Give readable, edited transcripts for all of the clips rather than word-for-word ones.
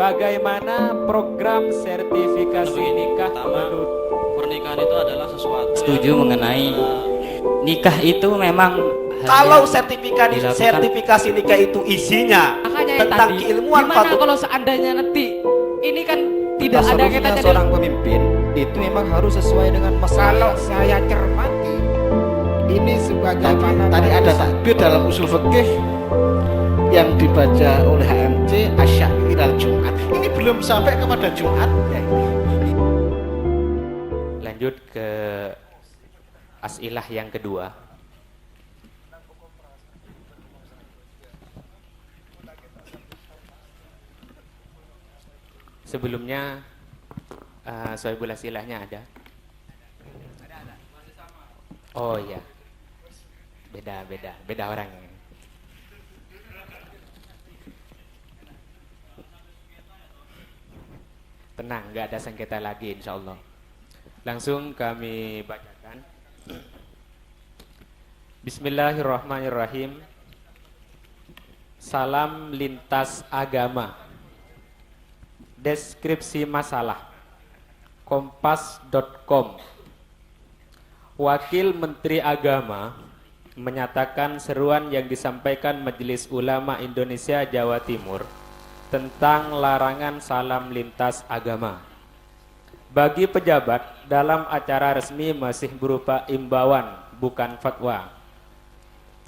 bagaimana program sertifikasi nikah menurut pernikahan itu adalah sesuatu setuju mengenai nikah itu memang Kalau dilakukan. sertifikasi nikah itu isinya makanya yang tentang tadi, keilmuan gimana patut. kalau seandainya nanti ini kan tidak ada Seharusnya kaitannya seorang pemimpin itu memang harus sesuai dengan Kalau masalah. saya cermati, ini sebagaimana Tadi ada takbir dalam usul fikih yang dibaca oleh HMC Asy'ari Jumat. Ini belum sampai kepada Jumat. Lanjut ke asilah yang kedua. Sebelumnya sohibul asilahnya ada? Oh iya, beda orang ini. Tenang, nggak ada sengketa lagi insya Allah. Langsung kami bacakan. Bismillahirrahmanirrahim. Salam lintas agama. Deskripsi masalah. Kompas.com. Wakil Menteri Agama menyatakan seruan yang disampaikan Majelis Ulama Indonesia Jawa Timur tentang larangan salam lintas agama bagi pejabat dalam acara resmi masih berupa imbauan, bukan fatwa.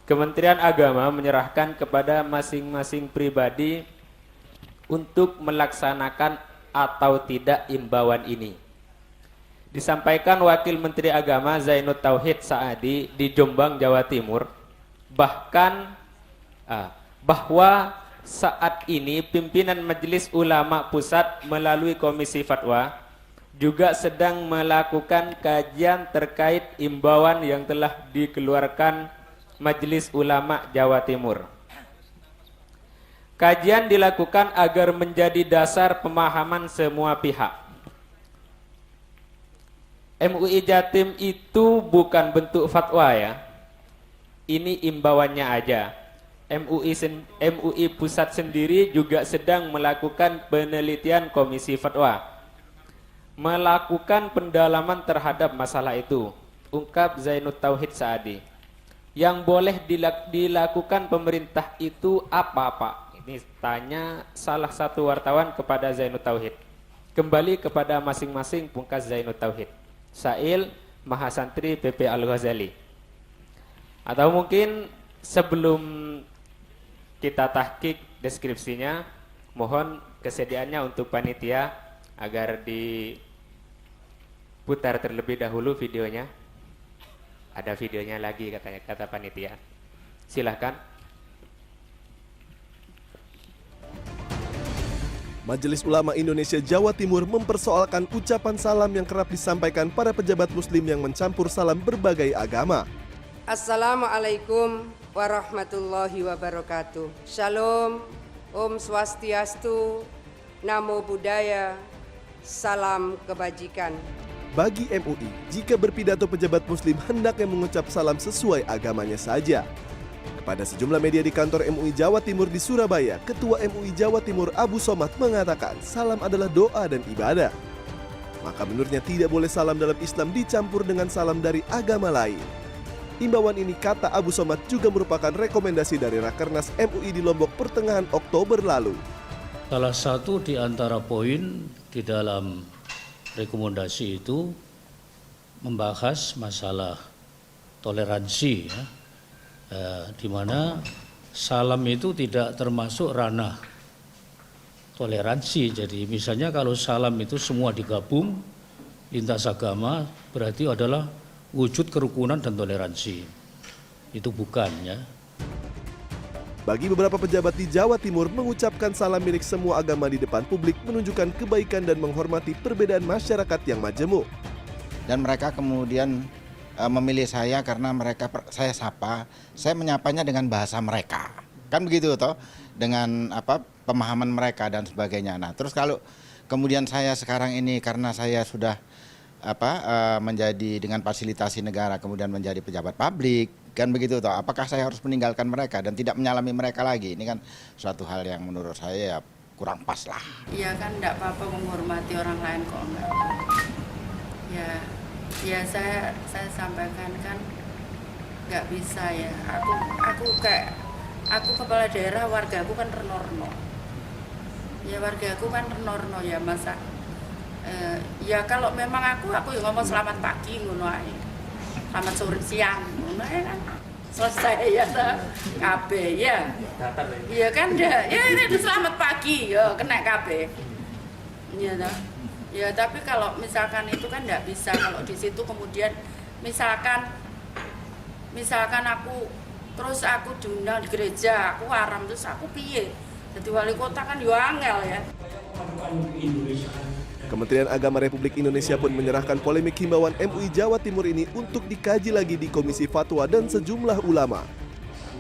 Kementerian Agama menyerahkan kepada masing-masing pribadi untuk melaksanakan atau tidak imbauan ini. Disampaikan Wakil Menteri Agama Zainud Tauhid Saadi di Jombang, Jawa Timur, bahwa saat ini pimpinan Majelis Ulama Pusat melalui Komisi Fatwa juga sedang melakukan kajian terkait imbauan yang telah dikeluarkan Majelis Ulama Jawa Timur. Kajian dilakukan agar menjadi dasar pemahaman semua pihak. MUI Jatim itu bukan bentuk fatwa ya. Ini imbauannya aja. MUI Pusat sendiri juga sedang melakukan penelitian Komisi Fatwa, melakukan pendalaman terhadap masalah itu, ungkap Zainud Tauhid Saadi. Yang boleh dilakukan pemerintah itu apa Pak? Ini tanya salah satu wartawan kepada Zainud Tauhid. Kembali kepada masing-masing, pungkas Zainud Tauhid. Sail Mahasantri PP Al-Ghazali. Atau mungkin sebelum kita tahqiq deskripsinya, mohon kesediaannya untuk panitia agar diputar terlebih dahulu videonya. Ada videonya lagi katanya, kata panitia. Silahkan. Majelis Ulama Indonesia Jawa Timur mempersoalkan ucapan salam yang kerap disampaikan para pejabat muslim yang mencampur salam berbagai agama. Assalamualaikum warahmatullahi wabarakatuh. Shalom, Om Swastiastu, Namo Buddhaya, salam kebajikan. Bagi MUI, jika berpidato pejabat muslim hendaknya mengucap salam sesuai agamanya saja. Kepada sejumlah media di kantor MUI Jawa Timur di Surabaya, Ketua MUI Jawa Timur Abu Somad mengatakan salam adalah doa dan ibadah. Maka menurutnya tidak boleh salam dalam Islam dicampur dengan salam dari agama lain. Imbauan ini, kata Abu Somad, juga merupakan rekomendasi dari Rakernas MUI di Lombok pertengahan Oktober lalu. Salah satu di antara poin di dalam rekomendasi itu membahas masalah toleransi, ya. Di mana salam itu tidak termasuk ranah toleransi. Jadi misalnya kalau salam itu semua digabung lintas agama, berarti adalah wujud kerukunan dan toleransi. Itu bukan, ya. Bagi beberapa pejabat di Jawa Timur, mengucapkan salam milik semua agama di depan publik menunjukkan kebaikan dan menghormati perbedaan masyarakat yang majemuk. Dan mereka kemudian memilih saya karena saya sapa, saya menyapanya dengan bahasa mereka, kan begitu toh, dengan pemahaman mereka dan sebagainya. Nah terus kalau kemudian saya sekarang ini karena saya sudah menjadi dengan fasilitasi negara kemudian menjadi pejabat publik, kan begitu toh, apakah saya harus meninggalkan mereka dan tidak menyalami mereka lagi? Ini kan suatu hal yang menurut saya kurang pas lah. Iya kan enggak apa-apa menghormati orang lain kok enggak. Ya saya sampaikan kan nggak bisa ya. Aku kepala daerah, wargaku kan renorno. Ya wargaku kan renorno ya masa. Ya kalau memang aku ya ngomong selamat pagi ngono ae. Selamat sore siang ngono ae kan. Selesai ya kabeh ya. Iya kan ya itu selamat pagi ya kena kabeh. Iya toh. Ya tapi kalau misalkan itu kan nggak bisa kalau di situ kemudian misalkan aku diundang di gereja, aku haram terus aku piye? Jadi wali kota kan yo angel ya. Kementerian Agama Republik Indonesia pun menyerahkan polemik himbauan MUI Jawa Timur ini untuk dikaji lagi di Komisi Fatwa dan sejumlah ulama.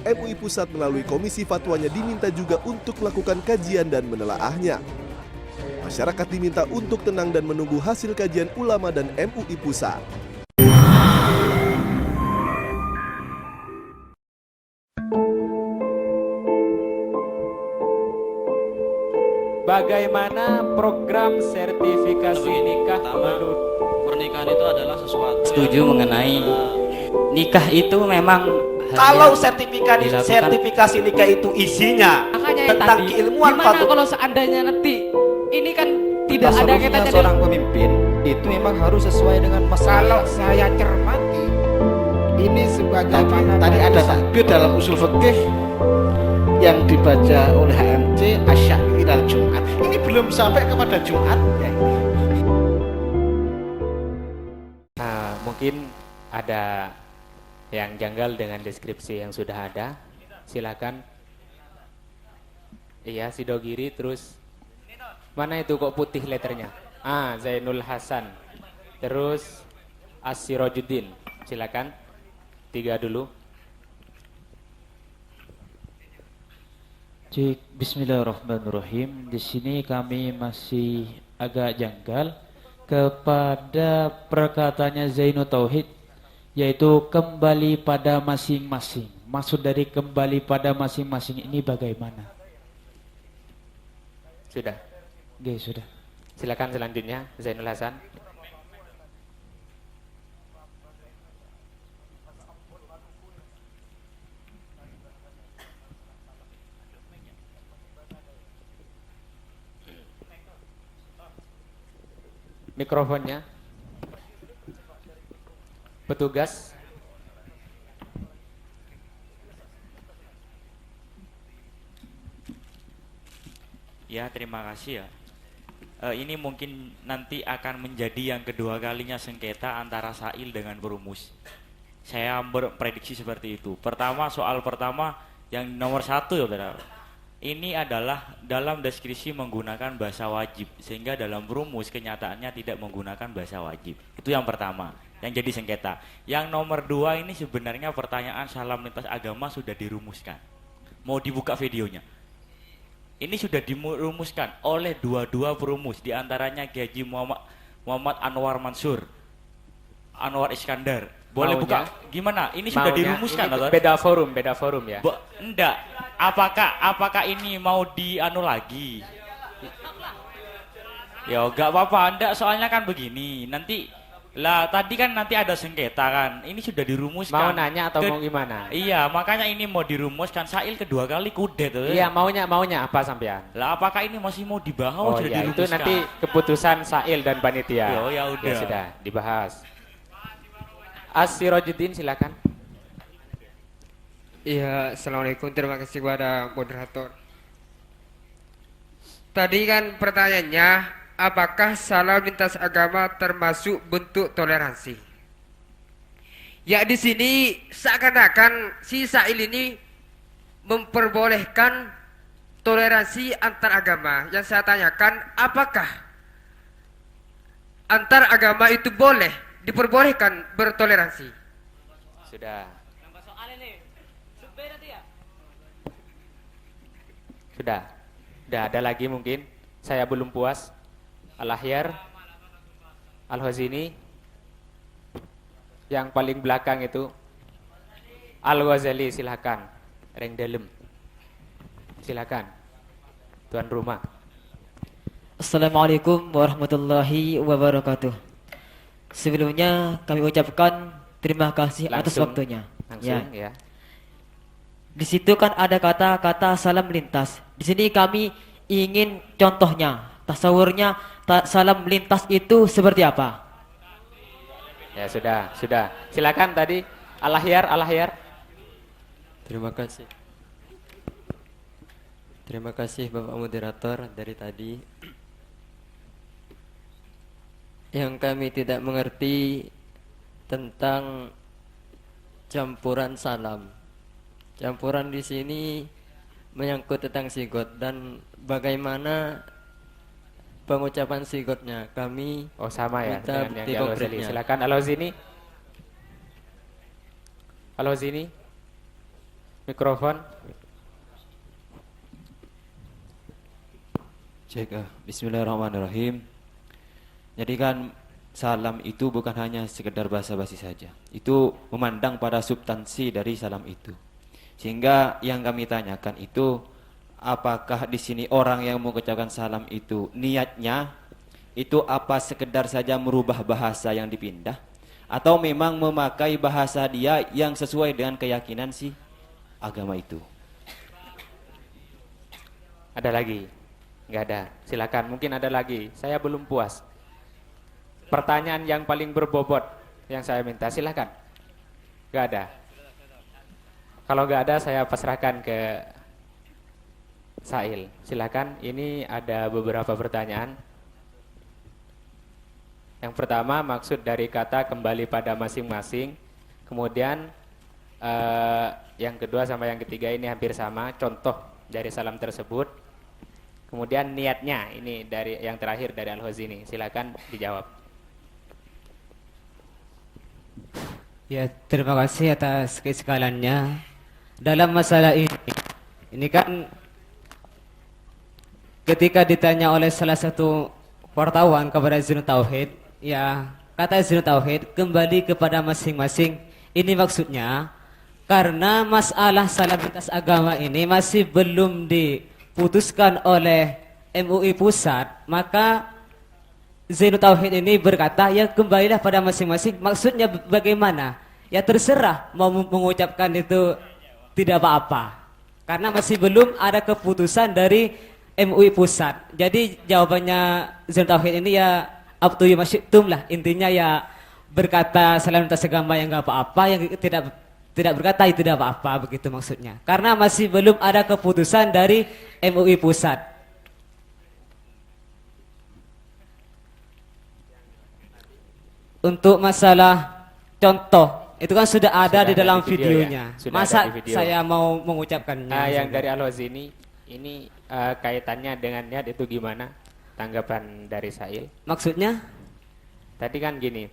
MUI Pusat melalui Komisi Fatwanya diminta juga untuk melakukan kajian dan menelaahnya. Masyarakat diminta untuk tenang dan menunggu hasil kajian ulama dan MUI Pusat. Bagaimana program sertifikasi nikah menurut Pernikahan itu adalah sesuatu Setuju mengenai nikah itu memang Kalau sertifikasi nikah itu isinya makanya tentang tadi, keilmuan gimana patut. kalau seandainya nanti ini kan tidak ada Seharusnya kaitannya seorang pemimpin itu memang harus sesuai dengan Kalau masalah. saya cermati, ini sebagaimana Tadi ada takbir dalam usul fikih yang dibaca oleh HMC Asy-Syafi'i ilal Jumat. Ini belum sampai kepada Jumat. mungkin ada yang janggal dengan deskripsi yang sudah ada. Silakan. Iya, Sidogiri, terus mana itu kok putih letternya? Zainul Hasan. Terus As-Sirajuddin. Silakan. 3 dulu. Bismillahirrahmanirrahim. Di sini kami masih agak janggal kepada perkataannya Zainul Tauhid, yaitu kembali pada masing-masing. Maksud dari kembali pada masing-masing ini bagaimana? Sudah. Oke, sudah. Silakan selanjutnya Zainul Hasan. Mikrofonnya. Petugas. Ya, terima kasih ya. Ini mungkin nanti akan menjadi yang kedua kalinya sengketa antara Sail dengan perumus. Saya berprediksi seperti itu. Soal pertama yang nomor 1 ya, saudara. Ini adalah dalam deskripsi menggunakan bahasa wajib, sehingga dalam rumus kenyataannya tidak menggunakan bahasa wajib. Itu yang pertama, yang jadi sengketa. Yang nomor 2 ini sebenarnya pertanyaan salam lintas agama sudah dirumuskan. Mau dibuka videonya. Ini sudah dirumuskan oleh dua perumus, diantaranya Kiai Haji Muhammad Anwar Mansur, Anwar Iskandar. Boleh buka? Gimana? Ini sudah dirumuskan, ini beda forum ya. Enggak. Apakah ini mau dianu lagi? Ya enggak apa-apa, enggak, soalnya kan begini. Tadi kan nanti ada sengketa kan. Ini sudah dirumuskan. Mau nanya atau mau gimana? Iya, makanya ini mau dirumuskan. Sail kedua kali kudet. Iya, maunya apa sampean? Lah apakah ini masih mau dibahas? Sudah dirumuskan? Itu nanti keputusan Sail dan panitia. Ya udah. Ya sudah, dibahas. As-Sirajuddin, silakan. Iya, assalamualaikum. Terima kasih kepada moderator. Tadi kan pertanyaannya, apakah salam lintas agama termasuk bentuk toleransi? Ya, di sini seakan-akan si Sail ini memperbolehkan toleransi antar agama. Yang saya tanyakan, apakah antar agama itu diperbolehkan bertoleransi? Sudah. Sudah ada lagi mungkin? Saya belum puas. Al-Ahyar, Al-Hazini, yang paling belakang itu Al-Ghazali, silakan. Reng dalem, silakan tuan rumah. Assalamualaikum warahmatullahi wabarakatuh. Sebelumnya kami ucapkan terima kasih atas waktunya. Langsung ya. Di situ kan ada kata-kata salam lintas. Di sini kami ingin contohnya, tasawurnya salam lintas itu seperti apa? Ya sudah. Silakan tadi Al-Ahyar. Terima kasih. Terima kasih Bapak Moderator dari tadi. Yang kami tidak mengerti tentang campuran salam. Campuran di sini menyangkut tentang sigot dan bagaimana pengucapan sigotnya. Kami sama ya minta dengan yang bukti di Al-Ghazali. konkretnya. Silakan Al-Ghazali. Mikrofon. Cek. Bismillahirrahmanirrahim. Jadi kan salam itu bukan hanya sekedar basa-basi saja. Itu memandang pada substansi dari salam itu. Sehingga yang kami tanyakan itu, apakah di sini orang yang mengucapkan salam itu niatnya itu apa sekedar saja merubah bahasa yang dipindah, atau memang memakai bahasa dia yang sesuai dengan keyakinan si agama itu? Ada lagi? Nggak ada. Silakan, mungkin ada lagi. Saya belum puas. Pertanyaan yang paling berbobot yang saya minta, silakan. Nggak ada. Kalau nggak ada, saya pasrahkan ke Sail. Silakan. Ini ada beberapa pertanyaan. Yang pertama, maksud dari kata kembali pada masing-masing. Kemudian yang kedua sama yang ketiga ini hampir sama. Contoh dari salam tersebut. Kemudian niatnya, ini dari yang terakhir dari Al-Ghazali. Silakan dijawab. Ya, terima kasih atas kesekaliannya. Dalam masalah ini kan ketika ditanya oleh salah satu wartawan kepada Zainul Tauhid, ya kata Zainul Tauhid kembali kepada masing-masing. Ini maksudnya karena masalah salam lintas agama ini masih belum diputuskan oleh MUI Pusat, maka Zainul Tauhid ini berkata, ya kembalilah pada masing-masing. Maksudnya bagaimana? Ya terserah, mau mengucapkan itu tidak apa-apa. Karena masih belum ada keputusan dari MUI Pusat. Jadi jawabannya Zainul Tauhid ini ya up to you masyitum lah. Intinya ya berkata salam lintas agama yang enggak apa-apa, yang tidak berkata itu tidak apa-apa, begitu maksudnya. Karena masih belum ada keputusan dari MUI Pusat. Untuk masalah contoh, itu kan sudah ada di dalam videonya. Ya? Masa saya mau mengucapkannya? Yang dari Al-Ghazali ini kaitannya dengan niat itu gimana? Tanggapan dari Sail. Maksudnya? Tadi kan gini,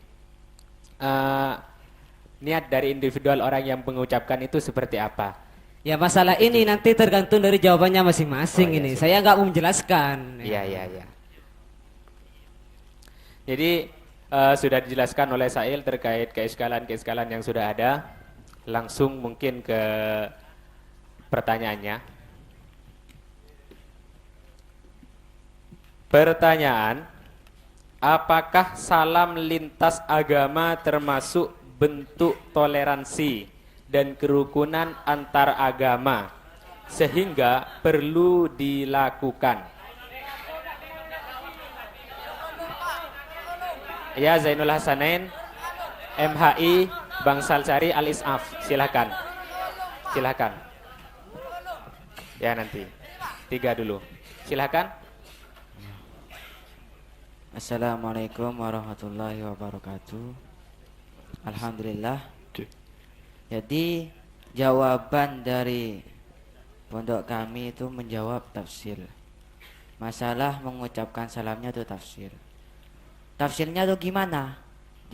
niat dari individual orang yang mengucapkan itu seperti apa? Ya masalah ini nanti tergantung dari jawabannya masing-masing ini. Sudah. Saya nggak mau menjelaskan. Iya. Jadi sudah dijelaskan oleh Sail terkait keiskalan yang sudah ada. Langsung mungkin ke pertanyaannya. Pertanyaan, apakah salam lintas agama termasuk bentuk toleransi dan kerukunan antar agama sehingga perlu dilakukan? Ya, Zainul Hasanain, MHI, Bangsal Sari, Al-Is'af. Silakan. Ya nanti 3 dulu. Silakan. Assalamualaikum warahmatullahi wabarakatuh. Alhamdulillah. Jadi jawaban dari pondok kami itu menjawab tafsir. Masalah mengucapkan salamnya itu tafsir. Tafsirnya tuh gimana?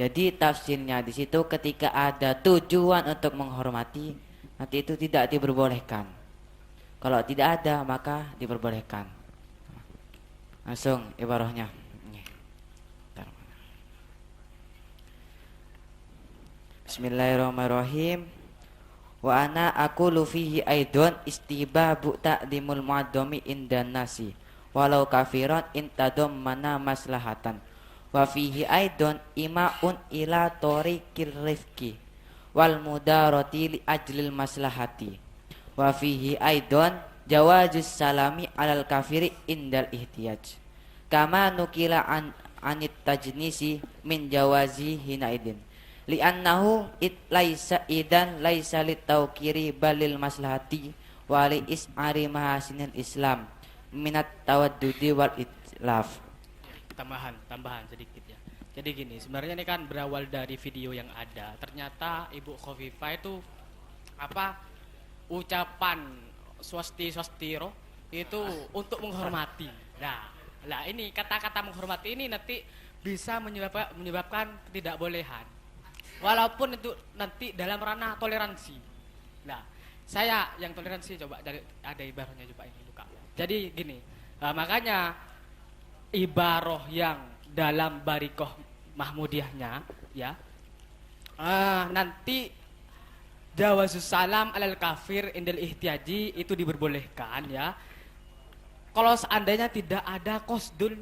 Jadi tafsirnya di situ ketika ada tujuan untuk menghormati, nanti itu tidak diperbolehkan. Kalau tidak ada maka diperbolehkan. Langsung ibarahnya. Bismillahirrahmanirrahim. Wa ana aqulu fihi aidon istibabu ta'dimul mu'addami indan nasi walau kafiran intadom mana maslahatan wa fihi aidon imaun ila tariqir rifqi wal mudarati li ajlil maslahati wa fihi aidon jawazus salami alal kafiri indal ihtiyaj kama nukila anit tajnisi min jawazi hinaidin li'annahu it laisa idan laisa litawkiri balil maslahati wali is'ari mahasinil islam minat tawaddudi wal itlaf. Tambahan sedikit ya. Jadi gini, sebenarnya ini kan berawal dari video yang ada. Ternyata Ibu Khofifah itu ucapan swastiro itu untuk menghormati. Nah, ini kata-kata menghormati ini nanti bisa menyebabkan ketidakbolehan. Walaupun itu nanti dalam ranah toleransi. Nah, saya yang toleransi coba ada ibarahnya coba ini Luka. Jadi gini, makanya ibarah yang dalam barikoh Mahmudiyahnya ya, nanti jawazus salam alal kafir indal ihtiyaji itu diperbolehkan ya. Kalau seandainya tidak ada qasdul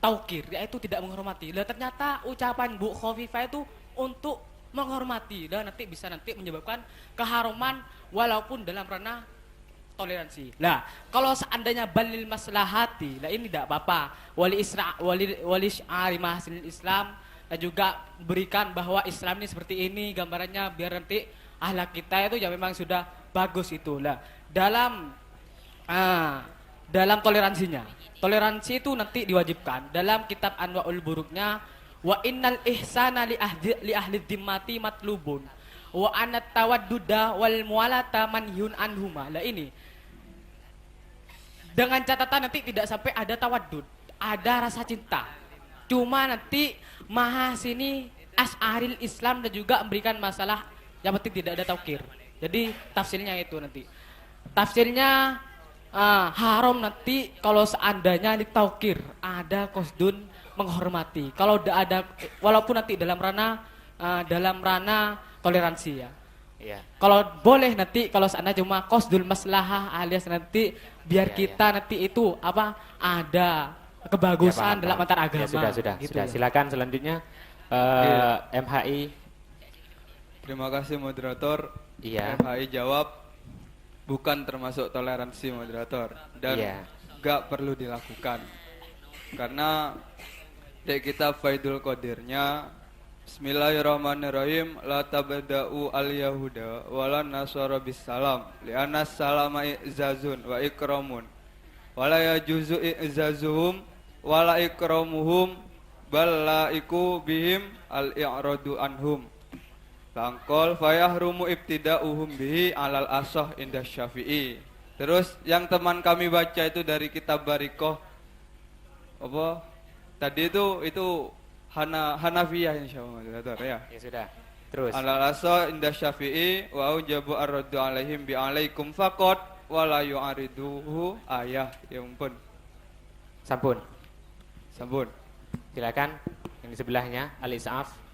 taukir, yaitu tidak menghormati. Lah ternyata ucapan Bu Khofifah itu untuk menghormati dan nanti bisa menyebabkan keharuman walaupun dalam ranah toleransi. Nah, kalau seandainya balil maslahati, lah ini tidak apa-apa. Wali syari mahasinil Islam dan juga berikan bahwa Islam ini seperti ini gambarannya biar nanti akhlak kita itu ya memang sudah bagus itu. Lah, dalam toleransinya. Toleransi itu nanti diwajibkan dalam kitab Anwaul Buruknya wa innal ihsana li ahli dhimmati matlubun wa anat tawadduda wal mualata manhyun anhuma. Lah ini dengan catatan nanti tidak sampai ada tawaddud, ada rasa cinta. Cuma nanti mahasini as'aril Islam dan juga memberikan masalah yang penting tidak ada taukir. Jadi tafsirnya itu nanti. Tafsirnya haram nanti kalau seandainya ditaukir, ada qasdun menghormati. Kalau tidak ada, walaupun nanti dalam ranah toleransi ya. Iya. Kalau boleh nanti kalau seandainya cuma qasdul maslahah alias nanti biar kita nanti itu ada kebagusan dalam antar agama. Ya, sudah. Silakan selanjutnya MHI. Terima kasih moderator. Iya. MHI jawab bukan termasuk toleransi moderator dan gak perlu dilakukan karena di kitab Faidul Qadirnya Bismillahirrahmanirrahim la tabda'u al-yahuda wala nasara bisalam li'anna salama i'zazun wa ikramun wala yajuzu i'zazuhum wala ikramuhum bal laiku bihim al-i'radu anhum Langkol fayahrumu ibtida'uhum bihi alal asah indah syafi'i. Terus yang teman kami baca itu dari kitab Barikoh tadi itu Hanafiyah insyaallah ya. Ya sudah. Terus alal asah indah syafi'i wa ujabu ar-raddu alaihim bi alaikum faqat wa la yu'ariduhu ayah. Ya ampun. Sampun. Silakan yang di sebelahnya Al-Is'af.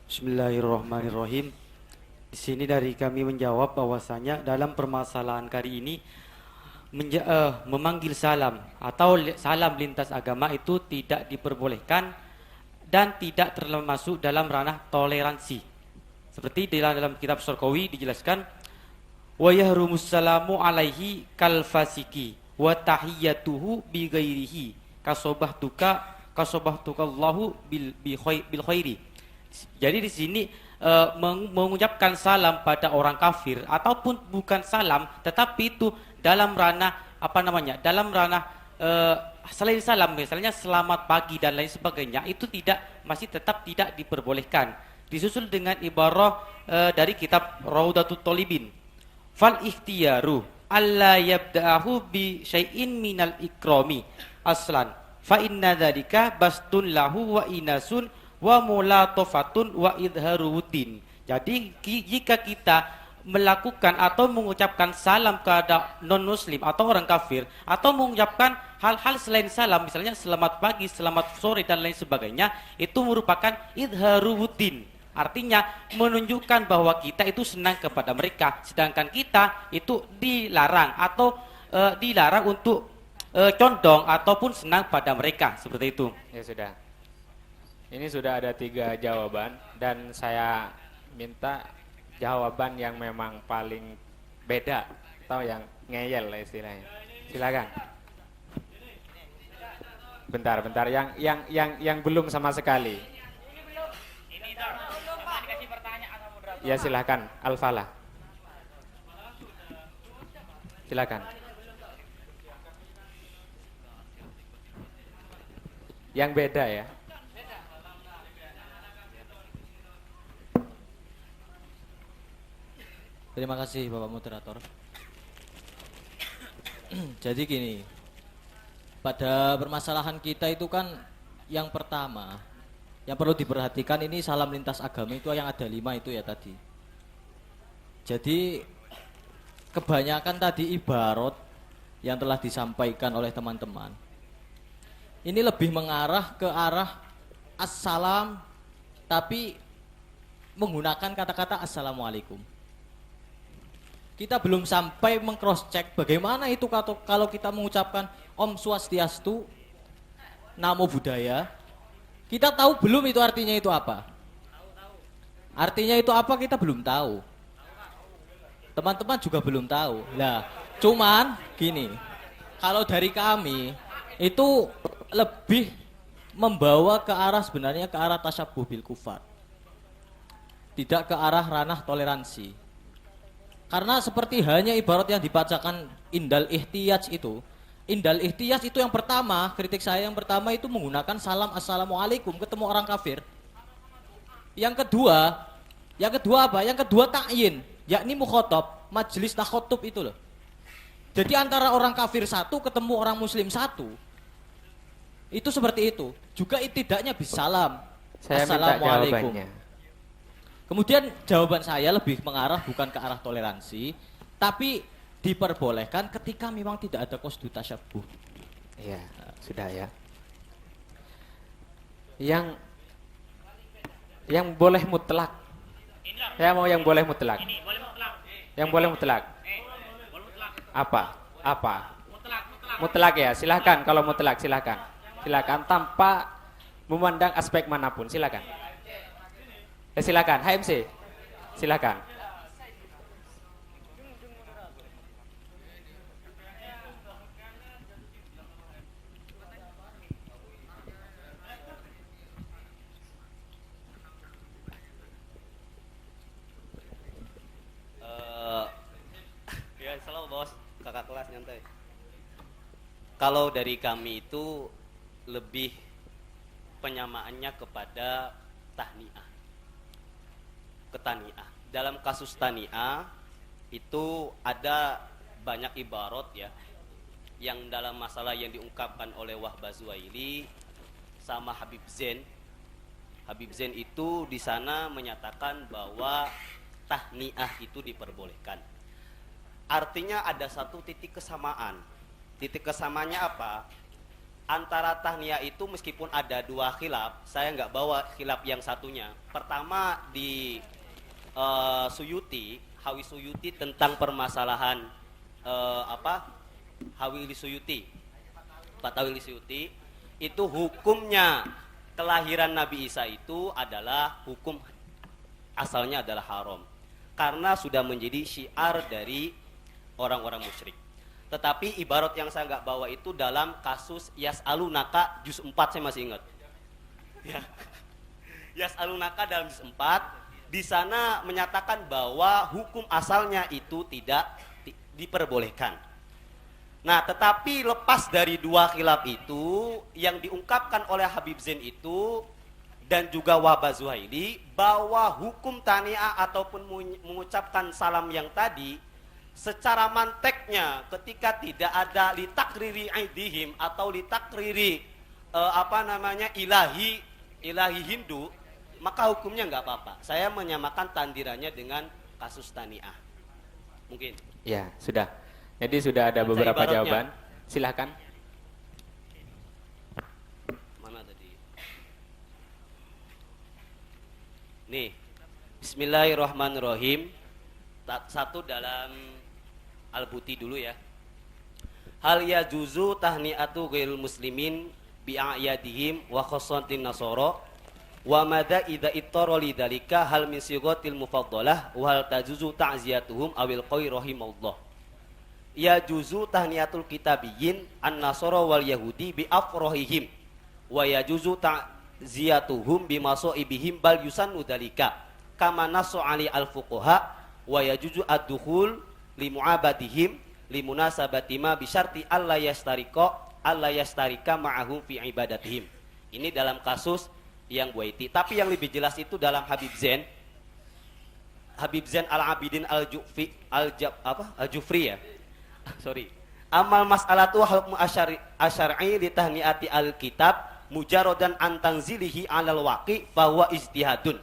Bismillahirrahmanirrahim. Di sini dari kami menjawab bahwasanya dalam permasalahan kali ini memanggil salam atau salam lintas agama itu tidak diperbolehkan dan tidak termasuk dalam ranah toleransi. Seperti dalam kitab Sorkawi dijelaskan wa yahrumus salamu alaihi kal fasiki wa tahiyyatuhu bi ghairihi kasobahtukallahu bil khairi. Jadi di sini mengucapkan salam pada orang kafir ataupun bukan salam tetapi itu dalam ranah dalam ranah selain salam misalnya selamat pagi dan lain sebagainya itu masih tetap tidak diperbolehkan. Disusul dengan ibarah dari kitab Raudatut Thalibin. Fal ikhtiyaru alla yabda'ahu bi syai'in minal ikrami aslan fa inna dzalika bastun lahu wa inasun wa mulatofatun wa idharuddin. Jadi jika kita melakukan atau mengucapkan salam kepada non muslim atau orang kafir atau mengucapkan hal-hal selain salam misalnya selamat pagi, selamat sore dan lain sebagainya itu merupakan idharuddin, Artinya menunjukkan bahwa kita itu senang kepada mereka, sedangkan kita itu dilarang atau dilarang untuk condong ataupun senang pada mereka, seperti itu. Ya sudah. Ini sudah ada 3 jawaban dan saya minta jawaban yang memang paling beda atau yang ngeyel lah istilahnya. Silakan. Bentar, yang belum sama sekali. Ya silakan, Al-Falah. Silakan. Yang beda ya. Terima kasih Bapak Moderator. Jadi gini, pada permasalahan kita itu kan yang pertama, yang perlu diperhatikan ini salam lintas agama itu yang ada 5 itu ya tadi. Jadi kebanyakan tadi ibarat yang telah disampaikan oleh teman-teman ini lebih mengarah ke arah assalam, tapi menggunakan kata-kata assalamualaikum. Kita belum sampai meng-cross check bagaimana itu kalau kita mengucapkan Om Swastiastu, Namo Buddhaya. Kita tahu belum itu artinya itu apa? Artinya itu apa kita belum tahu. Teman-teman juga belum tahu. Nah, cuman gini, kalau dari kami itu lebih membawa ke arah sebenarnya ke arah tasyabuh bil kufar. Tidak ke arah ranah toleransi. Karena seperti hanya ibarat yang dibacakan Indal Ihtiyaj itu. Indal Ihtiyaj itu yang pertama, kritik saya yang pertama itu menggunakan salam assalamualaikum ketemu orang kafir. Yang kedua apa? Yang kedua ta'yin, yakni mukhotob, majelis takhotub itu loh. Jadi antara orang kafir satu ketemu orang muslim satu. Itu seperti itu. Juga tidaknya bisalam. Saya minta jawabannya. Kemudian jawaban saya lebih mengarah bukan ke arah toleransi, tapi diperbolehkan ketika memang tidak ada qasdu tasyabuh. Iya, sudah ya. Yang boleh mutlak. Saya mau yang boleh mutlak. Yang boleh mutlak. Apa? Mutlak ya, silahkan kalau mutlak silahkan. Silakan tanpa memandang aspek manapun, silakan. Silakan, HMC. Silakan. Ya, selalu bos, kakak kelas nyantai. Kalau dari kami itu lebih penyamaannya kepada tahniah. Ketaniah. Dalam kasus taniah itu ada banyak ibarat ya, yang dalam masalah yang diungkapkan oleh Wahbah Zuhaili sama Habib Zain. Habib Zain itu di sana menyatakan bahwa tahniah itu diperbolehkan. Artinya ada satu titik kesamaan. Titik kesamaannya apa? Antara tahniah itu meskipun ada 2 khilaf, saya nggak bawa khilaf yang satunya. Pertama di Suyuti, Hawi Suyuti tentang permasalahan Hawili Suyuti, Fatawili Suyuti, itu hukumnya kelahiran Nabi Isa itu adalah hukum asalnya adalah haram karena sudah menjadi syiar dari orang-orang musyrik. Tetapi ibarat yang saya nggak bawa itu dalam kasus Yas'alunaka juz 4, saya masih ingat ya. Yas'alunaka dalam juz 4 di sana menyatakan bahwa hukum asalnya itu tidak diperbolehkan. Nah, tetapi lepas dari 2 khilaf itu yang diungkapkan oleh Habib Zain itu dan juga Wahbah Zuhaili bahwa hukum taniah ataupun mengucapkan salam yang tadi secara manteknya ketika tidak ada litakriri aidihim atau litakriri ilahi Hindu, maka hukumnya nggak apa-apa. Saya menyamakan tandirannya dengan kasus taniah. Mungkin. Ya, sudah. Jadi sudah ada beberapa jawaban. Silahkan. Mana tadi? Nih, Bismillahirrahmanirrahim. Satu dalam Al-Buti dulu ya. Hal yajuzu tahni'atu ghairil muslimin bi'a'yadihim wa khossatin nasara wa madha idza ittara lidzalika hal min sighatil mufaddalah wa hal tajuzu ta'ziyatuhum awil qawi rahimallah. Ya juzu tahniatul kitabiyyin an-nasara wal yahudi bi afrahihim wa yajuzu ta'ziyatuhum bi masaibihim bal yusannu dzalika kama nasu ali al-fuqaha wa yajuzu ad-dukhul li mu'abadihim li munasabati ma bi syarti alla yastarika ma'ahum fi ibadatihim. Ini dalam kasus yang Buaiti. Tapi yang lebih jelas itu dalam Habib Zain Al-Abidin Al-Jufri ya. Sorry. Amal mas'alatu hukmu asyar'i li tahniati al-kitab mujarradan an tanzilihi 'alal waqi fa huwa ijtihadun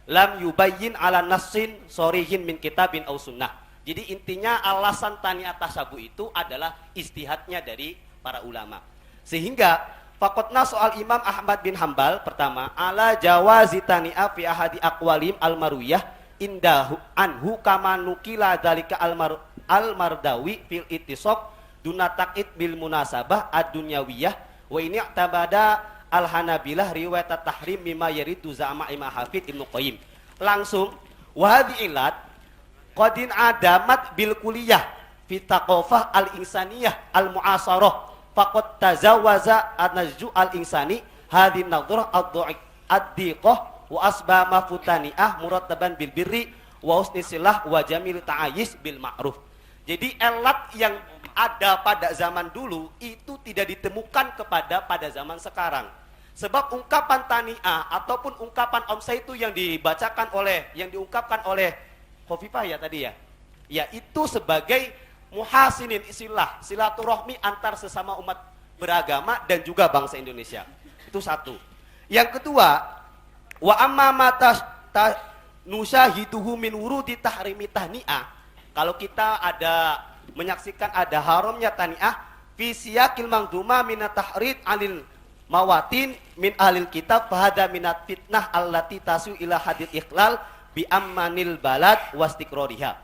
lam yubayyin 'ala nassin shorihin min kitabin aw sunnah. Jadi intinya alasan tahniat tasabuh itu adalah ijtihadnya dari para ulama. Sehingga faqatna soal Imam Ahmad bin Hambal pertama ala jawazi tahni'ah fi ahadi aqwalim al-marwiyah indahu anhu kama nukila dzalika al-mardawi fil ittisaq duna taqid bil munasabah ad-dunyawiyah wa ini i'tabada al-hanabilah riwayat tahrim mimma yaridu za'ama Imam Hafidz Ibnu Qayyim. Langsung wa hadhi ilat qadin adamat bil kulliyah fi taqafah al-insaniyah al-mu'asarah faqad tazawaza an-najju al-insani hadhihi nadhrah ad-diqah wa asba mafutani'ah murattaban bil birri wa husni silah wa jamil ta'ayis bil ma'ruf. Jadi elat yang ada pada zaman dulu itu tidak ditemukan pada zaman sekarang. Sebab ungkapan tani'ah ataupun ungkapan omsa itu yang diungkapkan oleh Khofifah ya tadi ya. Ya itu sebagai muhasinin isilah, silaturahmi antar sesama umat beragama dan juga bangsa Indonesia. Itu satu. Yang kedua, wa amma mata nusyahiduhu min wurudi tahrimi tahni'ah. Kalau kita ada menyaksikan ada haramnya tahni'ah fi siyaqil mangduma min tahrid alil mawatin min ahlil kitab fahada minat fitnah allati tasu ila hadil ikhlal bi ammanil balad wastiqrariha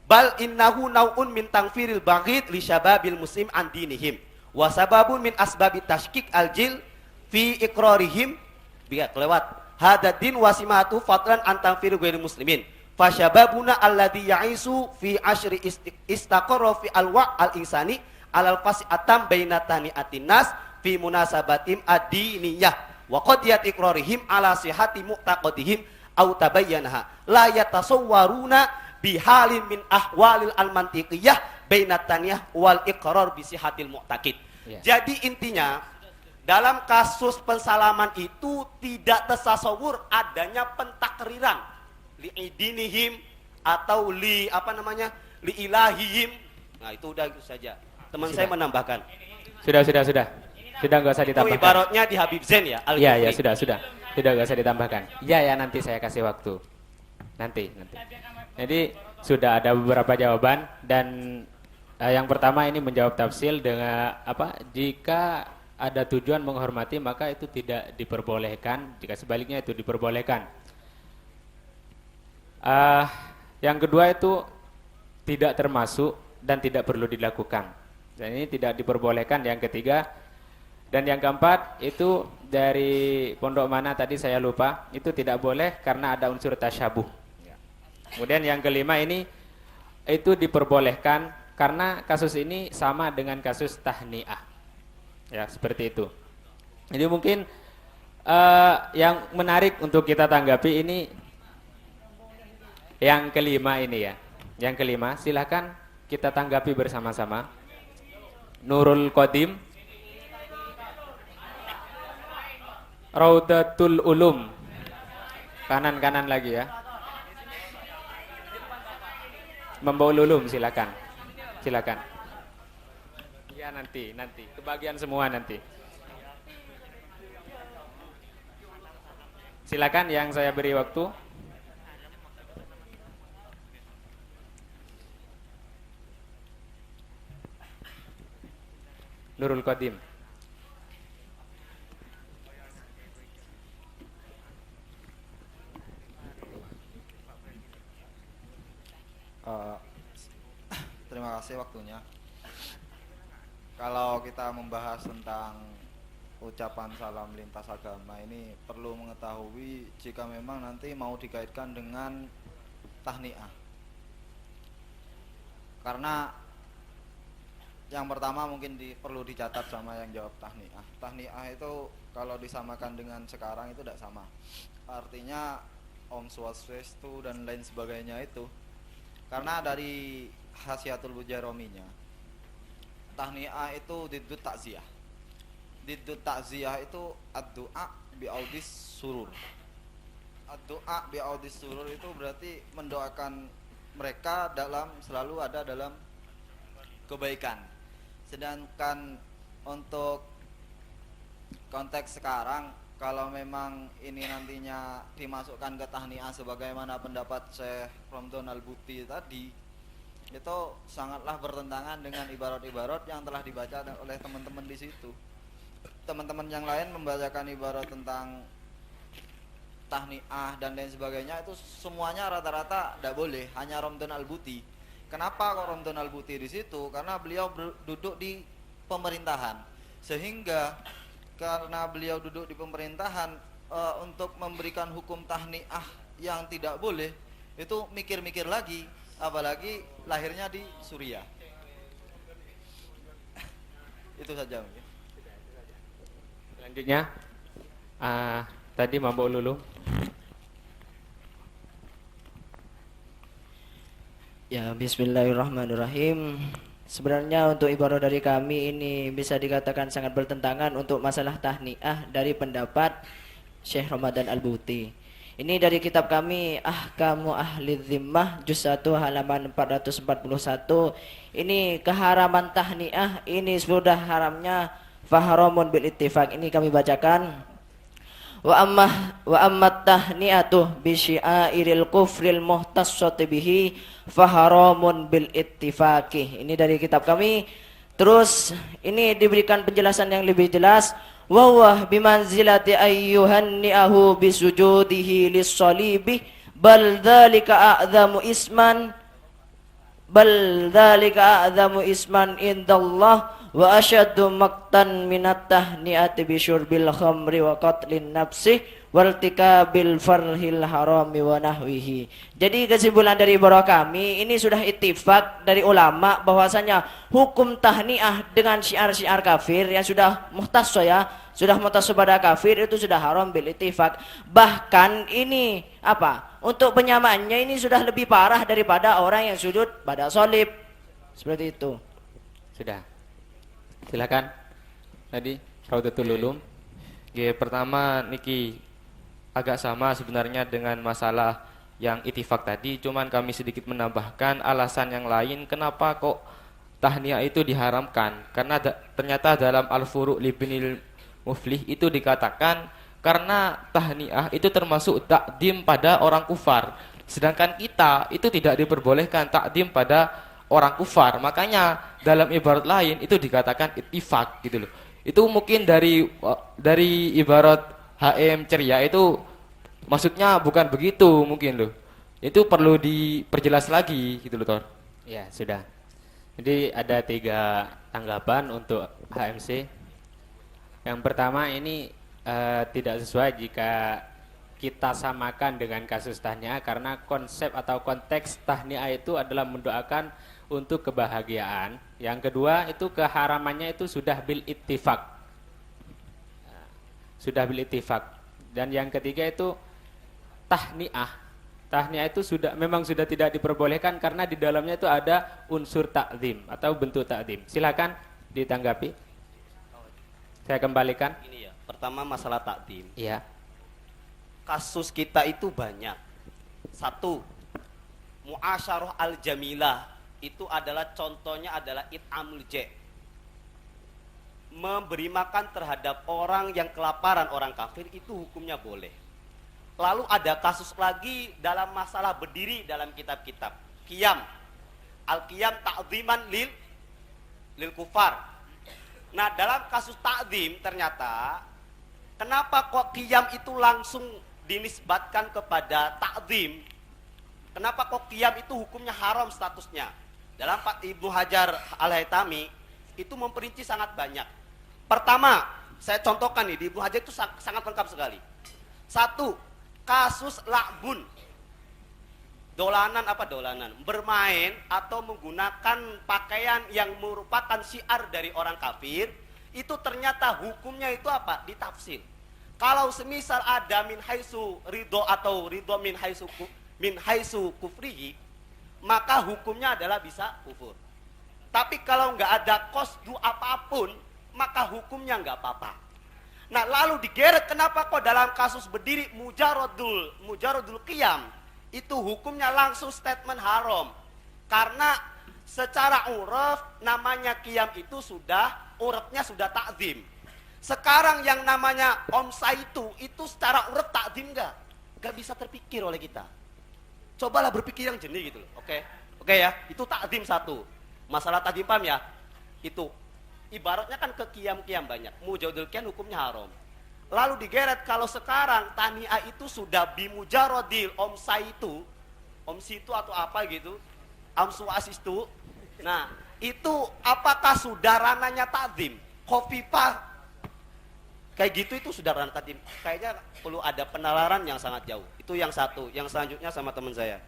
bal innahu naun min tangfiril baghid li syababil muslim an dinihim wa sababun min asbabit tashkik aljil fi iqrarihim biya kelewat hada din wasimatu fatran an tangfiril ghairil muslimin fa syababuna alladhi ya'isu fi ashri istaqarra fi alwa al insani alal fasi atam bainatani atinas fi munasabatim ad-diniyah wa qadiyat iqrarihim ala sihhati mu'taqadihim au tabayyanaha la yatasawwaruna bihalin min ahwalil al-mantiqiyah bainat taniyah wal iqrar bi sihhatil mu'taqid. Jadi intinya dalam kasus pensalaman itu tidak tersasawur adanya pentakriran li idinihim atau li ilahihim. Nah itu udah itu saja. Teman saya menambahkan. Sudah enggak usah ditambahkan. Itu ibaratnya di Habib Zain ya. Iya, sudah. Sudah enggak usah ditambahkan. Ya, nanti saya kasih waktu. Nanti. Jadi sudah ada beberapa jawaban dan yang pertama ini menjawab tafsil dengan jika ada tujuan menghormati maka itu tidak diperbolehkan, jika sebaliknya itu diperbolehkan. Yang kedua itu tidak termasuk dan tidak perlu dilakukan. Dan ini tidak diperbolehkan yang ketiga. Dan yang keempat itu dari pondok mana tadi saya lupa, itu tidak boleh karena ada unsur tasyabuh. Kemudian yang kelima ini itu diperbolehkan karena kasus ini sama dengan kasus tahni'ah. Ya, seperti itu. Jadi mungkin yang menarik untuk kita tanggapi ini yang kelima ini ya. Yang kelima, silakan kita tanggapi bersama-sama. Nurul Qadim Raudatul Ulum. Kanan lagi ya. Membawa ulum silakan. Ya nanti kebagian semua nanti. Silakan yang saya beri waktu. Nurul Qadim. Terima kasih waktunya. Kalau kita membahas tentang ucapan salam lintas agama ini perlu mengetahui jika memang nanti mau dikaitkan dengan tahniah. Karena yang pertama mungkin perlu dicatat sama yang jawab tahniah. Tahniah itu kalau disamakan dengan sekarang itu tidak sama. Artinya Om Swastiastu dan lain sebagainya itu. Karena dari Hasyiatul Bujarominya, tahniah itu diddut takziah. Diddut takziah itu ad-du'a bi'audis surur. Ad-du'a bi'audis surur itu berarti mendoakan mereka selalu ada dalam kebaikan. Sedangkan untuk konteks sekarang, kalau memang ini nantinya dimasukkan ke tahniah sebagaimana pendapat Syekh Romdon Al-Buti tadi, itu sangatlah bertentangan dengan ibarat-ibarat yang telah dibaca oleh teman-teman di situ. Teman-teman yang lain membacakan ibarat tentang tahniah dan lain sebagainya, itu semuanya rata-rata tidak boleh, hanya Romdon Al-Buti. Kenapa kok Romdon Al-Buti di situ? Karena beliau duduk di pemerintahan, sehingga karena beliau duduk di pemerintahan, untuk memberikan hukum tahniah yang tidak boleh itu mikir-mikir lagi, apalagi lahirnya di Suriah. Itu saja mungkin. Selanjutnya tadi Mambo Lulu. Ya, bismillahirrahmanirrahim. Sebenarnya untuk ibarat dari kami ini bisa dikatakan sangat bertentangan untuk masalah tahniah dari pendapat Syekh Ramadan Al-Buti. Ini dari kitab kami Ahkamu Ahli Zimmah juz 1 halaman 441. Ini keharaman tahniah ini sudah haramnya faharamun bil ittifaq. Ini kami bacakan. Wa amma tahniatu bi syi'airil kufril muhtassati bihi faharamun bil ittifaqi. Ini dari kitab kami. Terus ini diberikan penjelasan yang lebih jelas. Wa huwa bimanzilati ayyuhanni'ahu bisujudihi lis-salibi bal dzalika a'zamu isman indallah wa asyaddu maqtan minat tahni'ati bi syurbil khamri wa qatlin nafsi waltikabil farhil harami wa nahwihi. Jadi kesimpulan dari ibarat kami ini sudah ittifaq dari ulama bahwasanya hukum tahniah dengan syiar-syiar kafir yang sudah muhtas sudah muhtas pada kafir itu sudah haram bil ittifaq. Bahkan ini untuk penyamaannya ini sudah lebih parah daripada orang yang sujud pada salib. Seperti itu. Sudah. Silakan. Tadi Raudatul Ulum. Pertama niki agak sama sebenarnya dengan masalah yang ittifaq tadi, cuman kami sedikit menambahkan alasan yang lain kenapa kok tahniah itu diharamkan. Karena ternyata dalam Al-Furuq Libnil Muflih itu dikatakan karena tahniah itu termasuk takdim pada orang kufar, sedangkan kita itu tidak diperbolehkan takdim pada orang kufar. Makanya dalam ibarat lain itu dikatakan ittifaq gitu loh. Itu mungkin dari ibarat HM ceria itu maksudnya bukan begitu mungkin loh. Itu perlu diperjelas lagi gitu loh, Tor. Ya, sudah. Jadi ada 3 tanggapan untuk HMC. Yang pertama ini tidak sesuai jika kita samakan dengan kasus tahniah, karena konsep atau konteks tahniah itu adalah mendoakan untuk kebahagiaan. Yang kedua itu keharamannya itu sudah bil ittifaq. Sudah bil ittifaq. Dan yang ketiga itu tahniah. Tahniah itu memang sudah tidak diperbolehkan karena di dalamnya itu ada unsur takzim atau bentuk takzim. Silakan ditanggapi. Saya kembalikan. Ini ya. Pertama masalah takdim. Iya. Kasus kita itu banyak. 1, muasyarah al-jamilah itu adalah contohnya adalah it'amul ja'. Memberi makan terhadap orang yang kelaparan, orang kafir itu hukumnya boleh. Lalu ada kasus lagi dalam masalah berdiri dalam kitab-kitab. Qiyam. Al-qiyam ta'ziman lil kufar. Nah, dalam kasus ta'zim ternyata kenapa kok qiyam itu langsung dinisbatkan kepada ta'zim? Kenapa kok qiyam itu hukumnya haram statusnya? Dalam Pak Ibnu Hajar Al-Haytami itu memperinci sangat banyak. Pertama, saya contohkan nih, di Ibnu Hajar itu sangat lengkap sekali. Satu, kasus la'bun. Dolanan, bermain atau menggunakan pakaian yang merupakan syiar dari orang kafir, itu ternyata hukumnya itu apa? Ditafsir. Kalau semisal ada min haitsu ridho atau ridho min haitsu kufrihi, maka hukumnya adalah bisa kufur. Tapi kalau nggak ada qasdu apapun, maka hukumnya nggak apa-apa. Nah, lalu digeret kenapa kok dalam kasus berdiri mujaradul qiyam itu hukumnya langsung statement haram? Karena secara uraf namanya qiyam itu urafnya sudah takzim. Sekarang yang namanya omsa itu secara uraf takzim nggak bisa terpikir oleh kita. Cobalah berpikir yang jernih gitu loh. Oke ya, itu takzim satu. Masalah takzim paham ya? Itu ibaratnya kan ke qiyam banyak. Mujaradul qiyam hukumnya haram. Lalu digeret kalau sekarang tahniah itu sudah bimujarodil omsi itu atau apa gitu, amsuasis itu. Nah, itu apakah sudah rananya takzim? Khofifah kayak gitu itu sudah ranah takzim. Kayaknya perlu ada penalaran yang sangat jauh. Itu yang satu. Yang selanjutnya sama teman saya.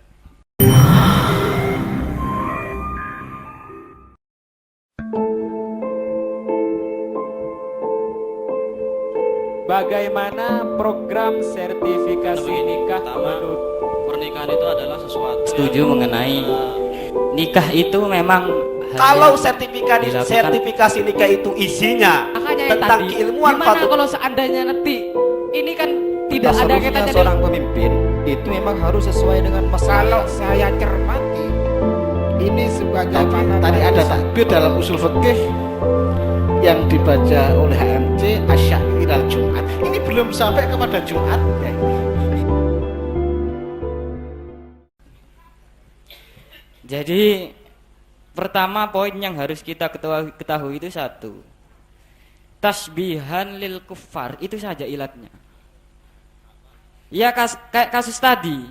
Bagaimana program sertifikasi nikah menurut pernikahan itu adalah sesuatu Setuju mengenai nikah itu memang kalau sertifikasi nikah itu isinya tentang keilmuan gimana kalau seandainya nanti ini kan tidak ada kaitannya seorang pemimpin itu memang harus sesuai dengan masalah. Kalau saya cermati, ini sebagai tadi ada takbir dalam usul fikih yang dibaca oleh HMC Asy-Syafi'i ilal Jumat. Ini belum sampai kepada Jumat. Jadi pertama poin yang harus kita ketahui itu satu, tasbihan lil kuffar, itu saja ilatnya. Ya kayak kasus tadi,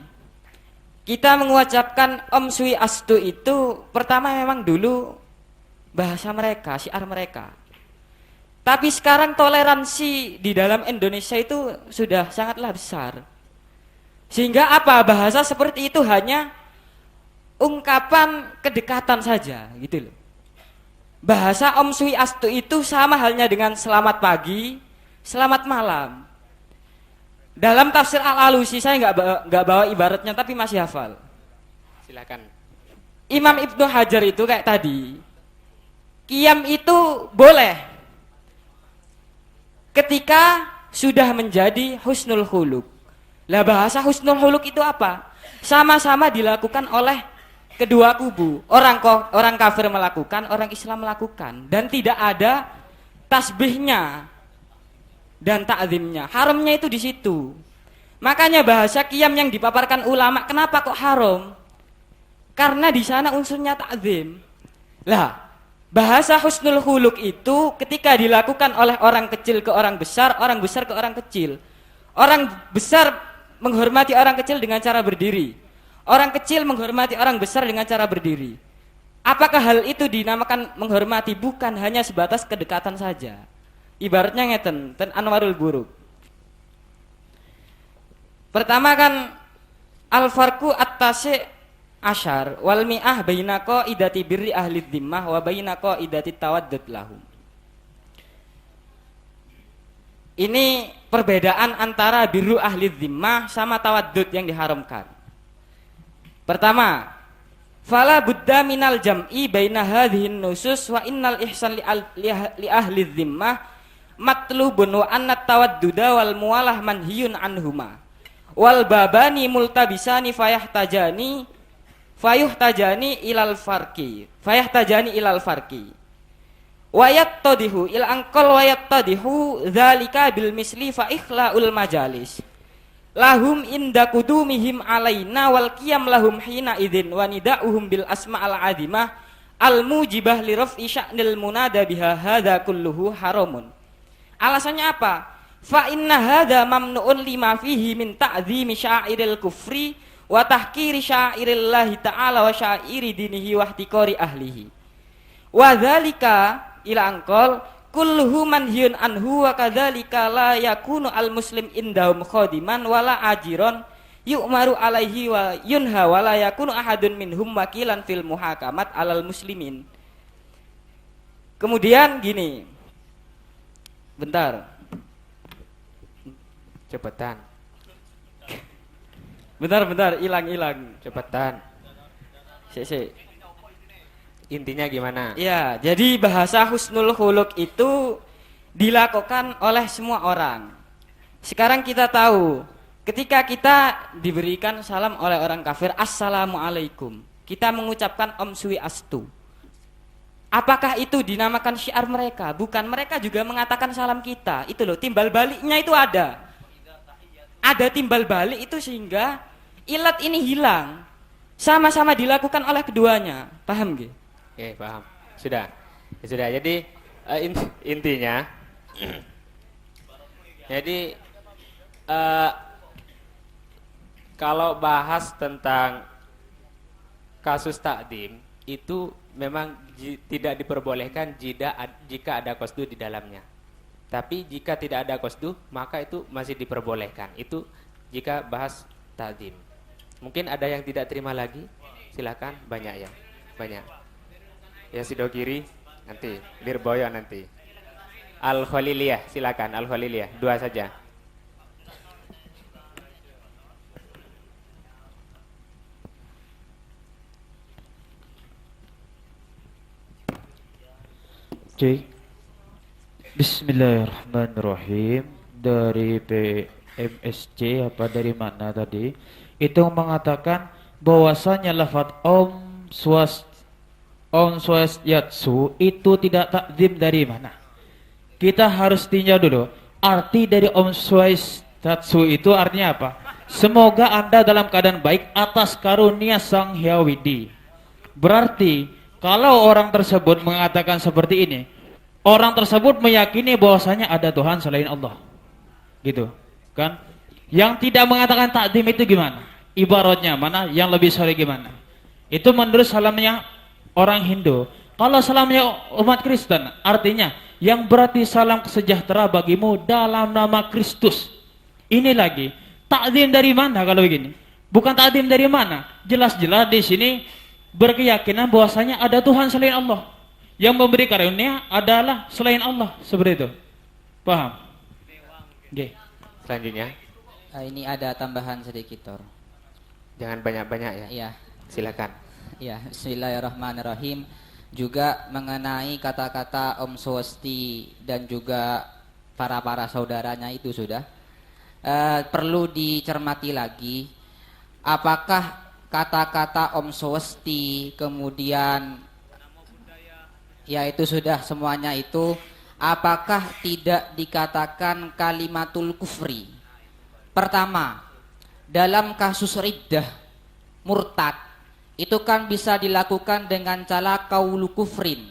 kita mengucapkan Om Swi Astu itu pertama memang dulu bahasa mereka, syiar mereka. Tapi sekarang toleransi di dalam Indonesia itu sudah sangatlah besar. Sehingga apa, bahasa seperti itu hanya ungkapan kedekatan saja gitu loh. Bahasa Om Swi Astu itu sama halnya dengan selamat pagi, selamat malam. Dalam tafsir Al-Alusi saya nggak bawa ibaratnya tapi masih hafal. Silakan. Imam Ibnu Hajar itu kayak tadi, qiyam itu boleh ketika sudah menjadi husnul khuluq. Lah bahasa husnul khuluq itu apa? Sama-sama dilakukan oleh kedua kubu. Orang kafir melakukan, orang Islam melakukan, dan tidak ada tasbihnya dan ta'zimnya. Haramnya itu di situ. Makanya bahasa qiyam yang dipaparkan ulama, kenapa kok haram? Karena di sana unsurnya ta'zim. Lah, bahasa husnul khuluq itu ketika dilakukan oleh orang kecil ke orang besar ke orang kecil. Orang besar menghormati orang kecil dengan cara berdiri. Orang kecil menghormati orang besar dengan cara berdiri. Apakah hal itu dinamakan menghormati? Bukan, hanya sebatas kedekatan saja. Ibaratnya ngeten, ten Anwarul Buruk. Pertama kan al-farqu at-tasi' asyar wal mi'ah baina qaidati birri ahli dhimmah wa baina qaidati tawaddud lahum. Ini perbedaan antara birru ahli dhimmah sama tawaddud yang diharamkan. Pertama, fala budda minal jam'i baina hadhihin nusus wa innal ihsan li ahli dhimmah matlubun wa anna tawadduda wal muwalah manhiyun anhuma wal babani multabisani fayuhtajani ilal farqi wayattadihu il angkol wayattadihu dzalika bil misli fa ikhlaul majalis lahum inda kudumihim alaina wal qiyam lahum hina idzin wa nida'uhum bil asma al adimah al mujibah li raf'i sya'nil munada biha hadza kulluhu haramun. Alasannya apa? Fa inna hadza mamnu'un lima fihi min ta'zimi sya'iril kufri wa tahqiri sya'irillahi ta'ala wa sya'iri dinihi wa ihtiqari ahlihi. Wa dzalika ila angkol kulluhu manhiyun anhu wa kadzalika la yakunu al muslim indahum khadiman wala ajiron yu'maru alaihi wa yunha wa la yakunu ahadun minhum wakilan fil muhakamat alal muslimin. Kemudian gini. Bentar. Cepetan. Bentar, hilang. Cepetan. Sik. Intinya gimana? Ya, jadi bahasa husnul khuluq itu dilakukan oleh semua orang. Sekarang kita tahu, ketika kita diberikan salam oleh orang kafir, assalamualaikum, kita mengucapkan om swastiastu. Apakah itu dinamakan syiar mereka? Bukan, mereka juga mengatakan salam kita. Itu loh, timbal baliknya itu ada. Ada timbal balik itu sehingga ilat ini hilang. Sama-sama dilakukan oleh keduanya. Paham gak? Oke, paham. Sudah. Ya, sudah. Jadi intinya jadi kalau bahas tentang kasus takdim itu memang tidak diperbolehkan jika ada qasdu di dalamnya. Tapi jika tidak ada qasdu, maka itu masih diperbolehkan. Itu jika bahas takdim. Mungkin ada yang tidak terima lagi? Silakan, banyak ya. Banyak. Ya Sido Kiri nanti, Lirboyo nanti. Al-Khaliliyah, silakan Al-Khaliliyah, 2 saja. Oke. Bismillahirrahmanirrahim. Dari PMSC apa dari mana tadi? Itu mengatakan bahwasanya lafaz Om Swastiastu itu tidak takdim dari mana? Kita harus tinjau dulu. Arti dari Om Swastiastu itu artinya apa? Semoga Anda dalam keadaan baik atas karunia Sang Hyang Widi. Berarti kalau orang tersebut mengatakan seperti ini, orang tersebut meyakini bahwasanya ada Tuhan selain Allah. Gitu, kan? Yang tidak mengatakan takdim itu gimana? Ibaratnya mana? Yang lebih sore gimana? Itu menurut salamnya orang Hindu. Kalau salamnya umat Kristen, artinya yang berarti salam sejahtera bagimu dalam nama Kristus. Ini lagi takdim dari mana kalau begini? Bukan takdim dari mana? Jelas-jelas di sini berkeyakinan bahwasanya ada Tuhan selain Allah. Yang memberi karunia adalah selain Allah, seperti itu. Paham? Oke. Selanjutnya. Ini ada tambahan sedikit, Tor. Jangan banyak-banyak ya. Iya. Silakan. Ya, bismillahirrahmanirrahim. Juga mengenai kata-kata Om Swasti dan juga para saudaranya itu sudah perlu dicermati lagi. Apakah kata-kata Om Swasti kemudian ya itu sudah semuanya itu, apakah tidak dikatakan kalimatul kufri? Pertama, dalam kasus riddah murtad itu kan bisa dilakukan dengan cara qaulu kufrin.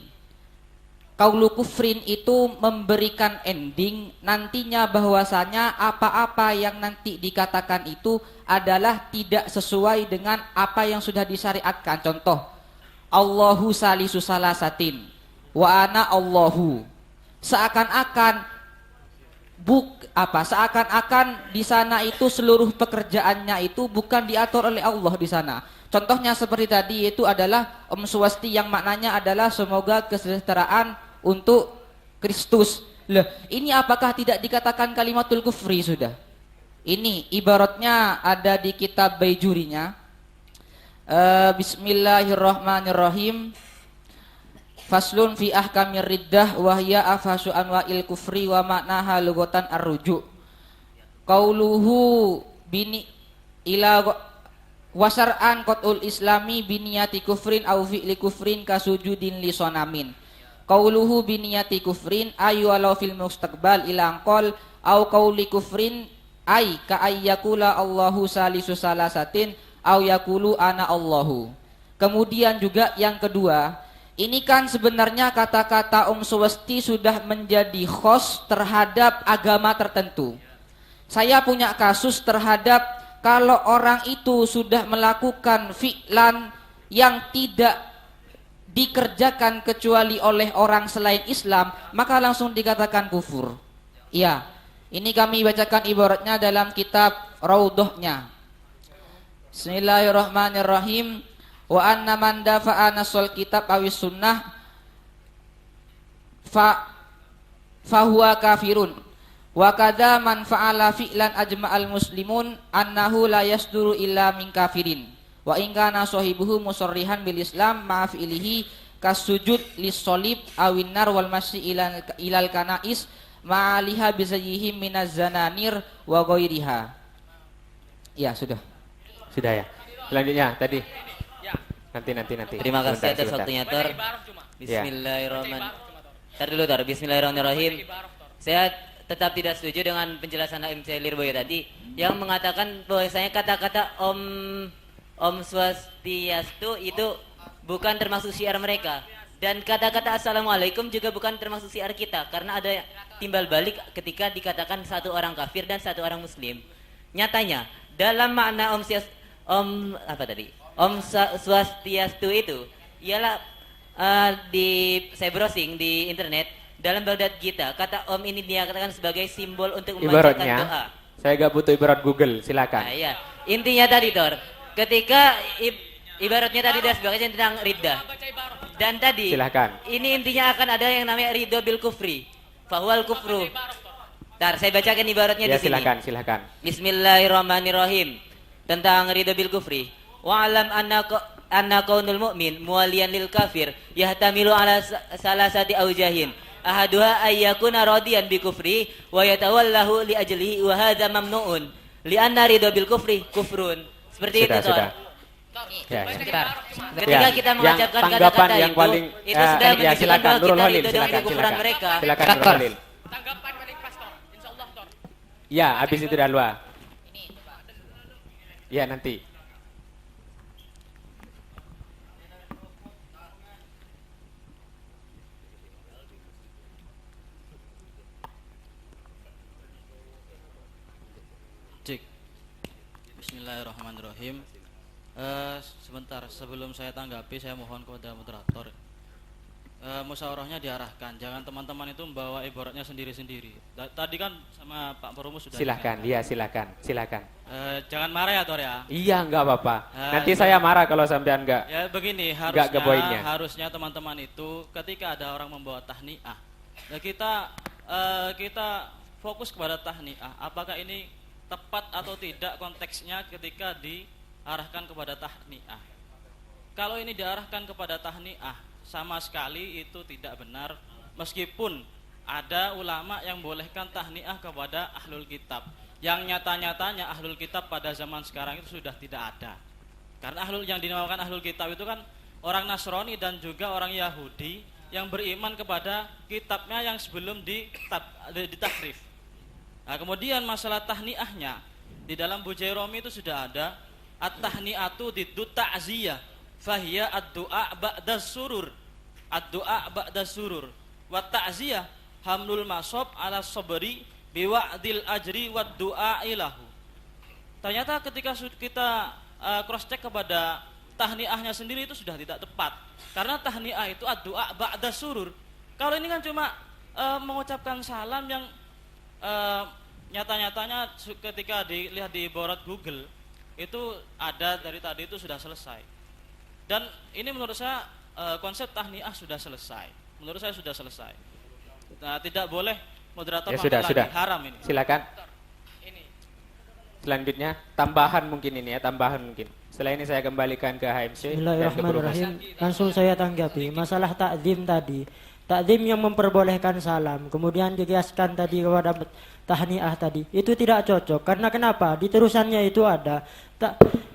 Qaulu kufrin itu memberikan ending nantinya bahwasanya apa-apa yang nanti dikatakan itu adalah tidak sesuai dengan apa yang sudah disyariatkan. Contoh, Allahu salisu salasatin wa ana Allahu. Seakan-akan seakan-akan di sana itu seluruh pekerjaannya itu bukan diatur oleh Allah di sana. Contohnya seperti tadi, itu adalah Om Swasti yang maknanya adalah semoga kesejahteraan untuk Kristus. Loh, ini apakah tidak dikatakan kalimatul kufri sudah? Ini ibaratnya ada di kitab Baijurinya. Bismillahirrahmanirrahim. Faslun fi ahkamir riddah wa hiya afasu anwa'il kufri wa maknaha lughatan ar-ruju'. Qauluhu bini ila wasar'an qatul islami biniyati kufrin aw fi'li kufrin kasujudin li sonamin. Qauluhu biniyati kufrin ayu walau fil mustaqbal ila anqal aw qauli kufrin ay ka ayyakula Allahu salisu salasatin aw yakulu ana Allahu. Kemudian juga yang kedua, ini kan sebenarnya kata-kata Om Swasti sudah menjadi khos terhadap agama tertentu. Saya punya kasus terhadap kalau orang itu sudah melakukan fi'lan yang tidak dikerjakan kecuali oleh orang selain Islam, maka langsung dikatakan kufur. Ya, ini kami bacakan ibaratnya dalam kitab Raudhahnya. Bismillahirrahmanirrahim. Wa anna man dafa'a nasul kitab awis sunnah fahuwa kafirun. Wa kadza man fa'ala fi'lan ajma'al muslimun annahu la yasduru illa min kafirin. Wa in kana sahibuhu musarrihan bil Islam ma fi'lihi kasujud lis-shalib awin nar wal masyi ilal kanais ma'aliha bizayhim minaz zananir wa ghairiha. Ya, sudah. Sudah ya. Selanjutnya tadi. Nanti. Terima kasih atas waktunya, Tor. Bismillahirrahmanirrahim. Bismillahirrahmanirrahim. Saya tetap tidak setuju dengan penjelasan MC Lirboyo tadi yang mengatakan bahwasanya kata-kata Om Swastiastu itu bukan termasuk syiar mereka, dan kata-kata Assalamualaikum juga bukan termasuk syiar kita, karena ada timbal balik ketika dikatakan satu orang kafir dan satu orang muslim. Nyatanya dalam makna Om Swastiastu itu ialah saya browsing di internet, dalam Baghdad Gita kata Om ini dikatakan sebagai simbol untuk membacakan doa. Saya gak butuh ibarat Google, silakan. Nah, iya. Intinya tadi, Tor, ketika ibaratnya tadi sudah sebagai tentang riddah, dan tadi silakan. Ini intinya akan ada yang namanya ridho bil kufri, fahuwal kufru. Ntar saya bacakan ibaratnya Ya, di sini. silakan. Bismillahirrahmanirrahim. Tentang ridho bil kufri. Wa'alam anna kaunul mu'min muwaliyan lil kafir yahtamilu ala salasati aujahin. Ahaduha ayyakuna radiyan bi kufri wa yatawallahu li ajlihi wa hadza mamnuun li'anna ridho bil kufri kufrun. Seperti itu, Tor. Ya. Ketika kita mengucapkan kata-kata yang itu, paling itu sudah menunjukkan bahwa kita ridho dengan kekufuran mereka. Silakan Nurul Halil. Ya, habis itu Dalwa. Ya, nanti. Cik. Bismillahirrahmanirrahim. Sebentar, sebelum saya tanggapi, saya mohon kepada moderator, musyawarahnya diarahkan, jangan teman-teman itu membawa ibaratnya sendiri-sendiri. Tadi kan sama Pak Perumus sudah. Silakan, silakan. Jangan marah ya, Tor ya. Iya, enggak apa-apa. Nanti saya marah kalau sampean enggak. Ya begini, harusnya teman-teman itu ketika ada orang membawa tahniah, ya kita fokus kepada tahniah. Apakah ini tepat atau tidak konteksnya ketika diarahkan kepada tahniah? Kalau ini diarahkan kepada tahniah, sama sekali itu tidak benar, meskipun ada ulama yang bolehkan tahniah kepada ahlul kitab, yang nyata-nyatanya ahlul kitab pada zaman sekarang itu sudah tidak ada. Karena yang dinamakan ahlul kitab itu kan orang Nasrani dan juga orang Yahudi yang beriman kepada kitabnya yang sebelum ditahrif. Nah, kemudian masalah tahniahnya di dalam Bujairomi itu sudah ada at-tahniatu diddu ta'ziyah fahiya ad-du'a ba'da surur. Ad-du'a ba'da surur wa ta'ziyah hamlul masob ala sabri biwa'dil ajri wad du'a ilahu. Ternyata ketika kita cross check kepada tahniahnya sendiri itu sudah tidak tepat, karena tahniah itu ad-du'a ba'da surur. Kalau ini kan cuma mengucapkan salam yang nyata-nyatanya ketika dilihat di ibarat Google itu ada dari tadi itu sudah selesai. Dan ini menurut saya konsep tahniah sudah selesai. Menurut saya sudah selesai. Nah, tidak boleh moderator sudah. haram ini. Silakan. Selanjutnya tambahan mungkin. Setelah ini saya kembalikan ke HMC. Bismillahirrahmanirrahim. Langsung saya tanggapi masalah takzim tadi. Takzim yang memperbolehkan salam, kemudian dikiaskan tadi kepada tahniah tadi, itu tidak cocok. Karena kenapa? Di terusannya itu ada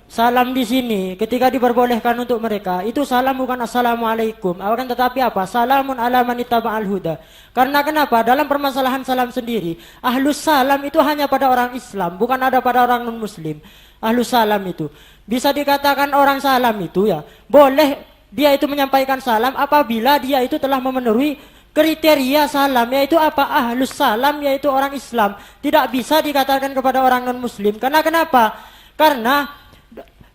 salam di sini. Ketika diperbolehkan untuk mereka, itu salam bukan assalamualaikum, akan tetapi apa? Salamun ala man ittaba'al huda. Karena kenapa? Dalam permasalahan salam sendiri, ahlus salam itu hanya pada orang Islam, bukan ada pada orang non Muslim. Ahlus salam itu bisa dikatakan orang salam itu ya boleh. Dia itu menyampaikan salam apabila dia itu telah memenuhi kriteria salam, yaitu apa? Ahlus salam, yaitu orang Islam. Tidak bisa dikatakan kepada orang non muslim. Karena kenapa? Karena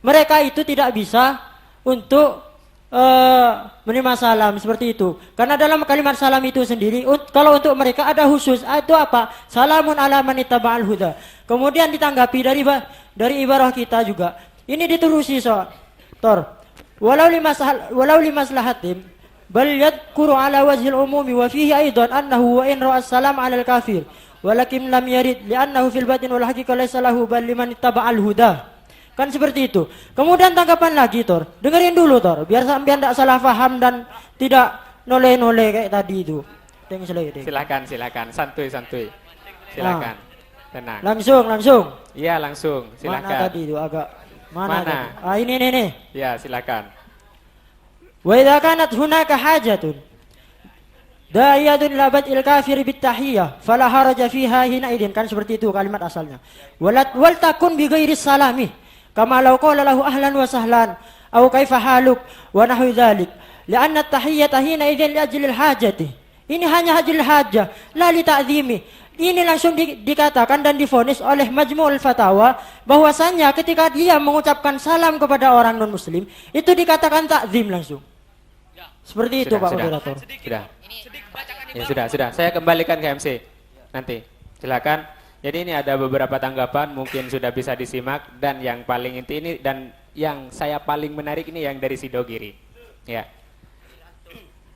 mereka itu tidak bisa untuk menerima salam seperti itu. Karena dalam kalimat salam itu sendiri, kalau untuk mereka ada khusus, itu apa? Salamun ala man ittaba'al huda. Kemudian ditanggapi dari ibarah kita juga. Ini diterusi walau limaslahatim bal yadhkuru ala wajhil umumi wa fihi aidan annahu wa in ra'a salam ala al-kafir walakin lam yarid li'annahu fil batin wal haqiqah laysa lahu bal liman ittaba'al huda. Kan seperti itu. Kemudian tanggapan lagi, dengerin dulu, biar sampean tidak salah paham dan tidak noleh-noleh kayak tadi itu. Silakan, santuy. Silakan. Tenang. Langsung. Iya, langsung. Silakan. Mana tadi itu agak mana? Tadi? Ini. Ya, silakan. Wa idza kanat hunaka hajatun da'iyatun ila bad'il kafir bit tahiyyah fala haraja fiha hina idin, kan seperti itu kalimat asalnya. Wal takun bi ghairi salami kama law qala lahu ahlan wa sahlan aw kaifa haluk wa nahwu dzalik li'anna at-tahiyyata hina idzin li ajli al-hajati. Ini hanya ajli hajah la li ta'zimi. Ini langsung dikatakan dan divonis oleh Majmu'ul Fatawa bahwasannya ketika dia mengucapkan salam kepada orang non muslim itu dikatakan takzim langsung. Seperti itu Pak Moderator. Sudah. Saya kembalikan ke MC nanti. Silakan. Jadi ini ada beberapa tanggapan mungkin sudah bisa disimak, dan yang paling inti ini dan yang saya paling menarik ini yang dari Sidogiri. Ya.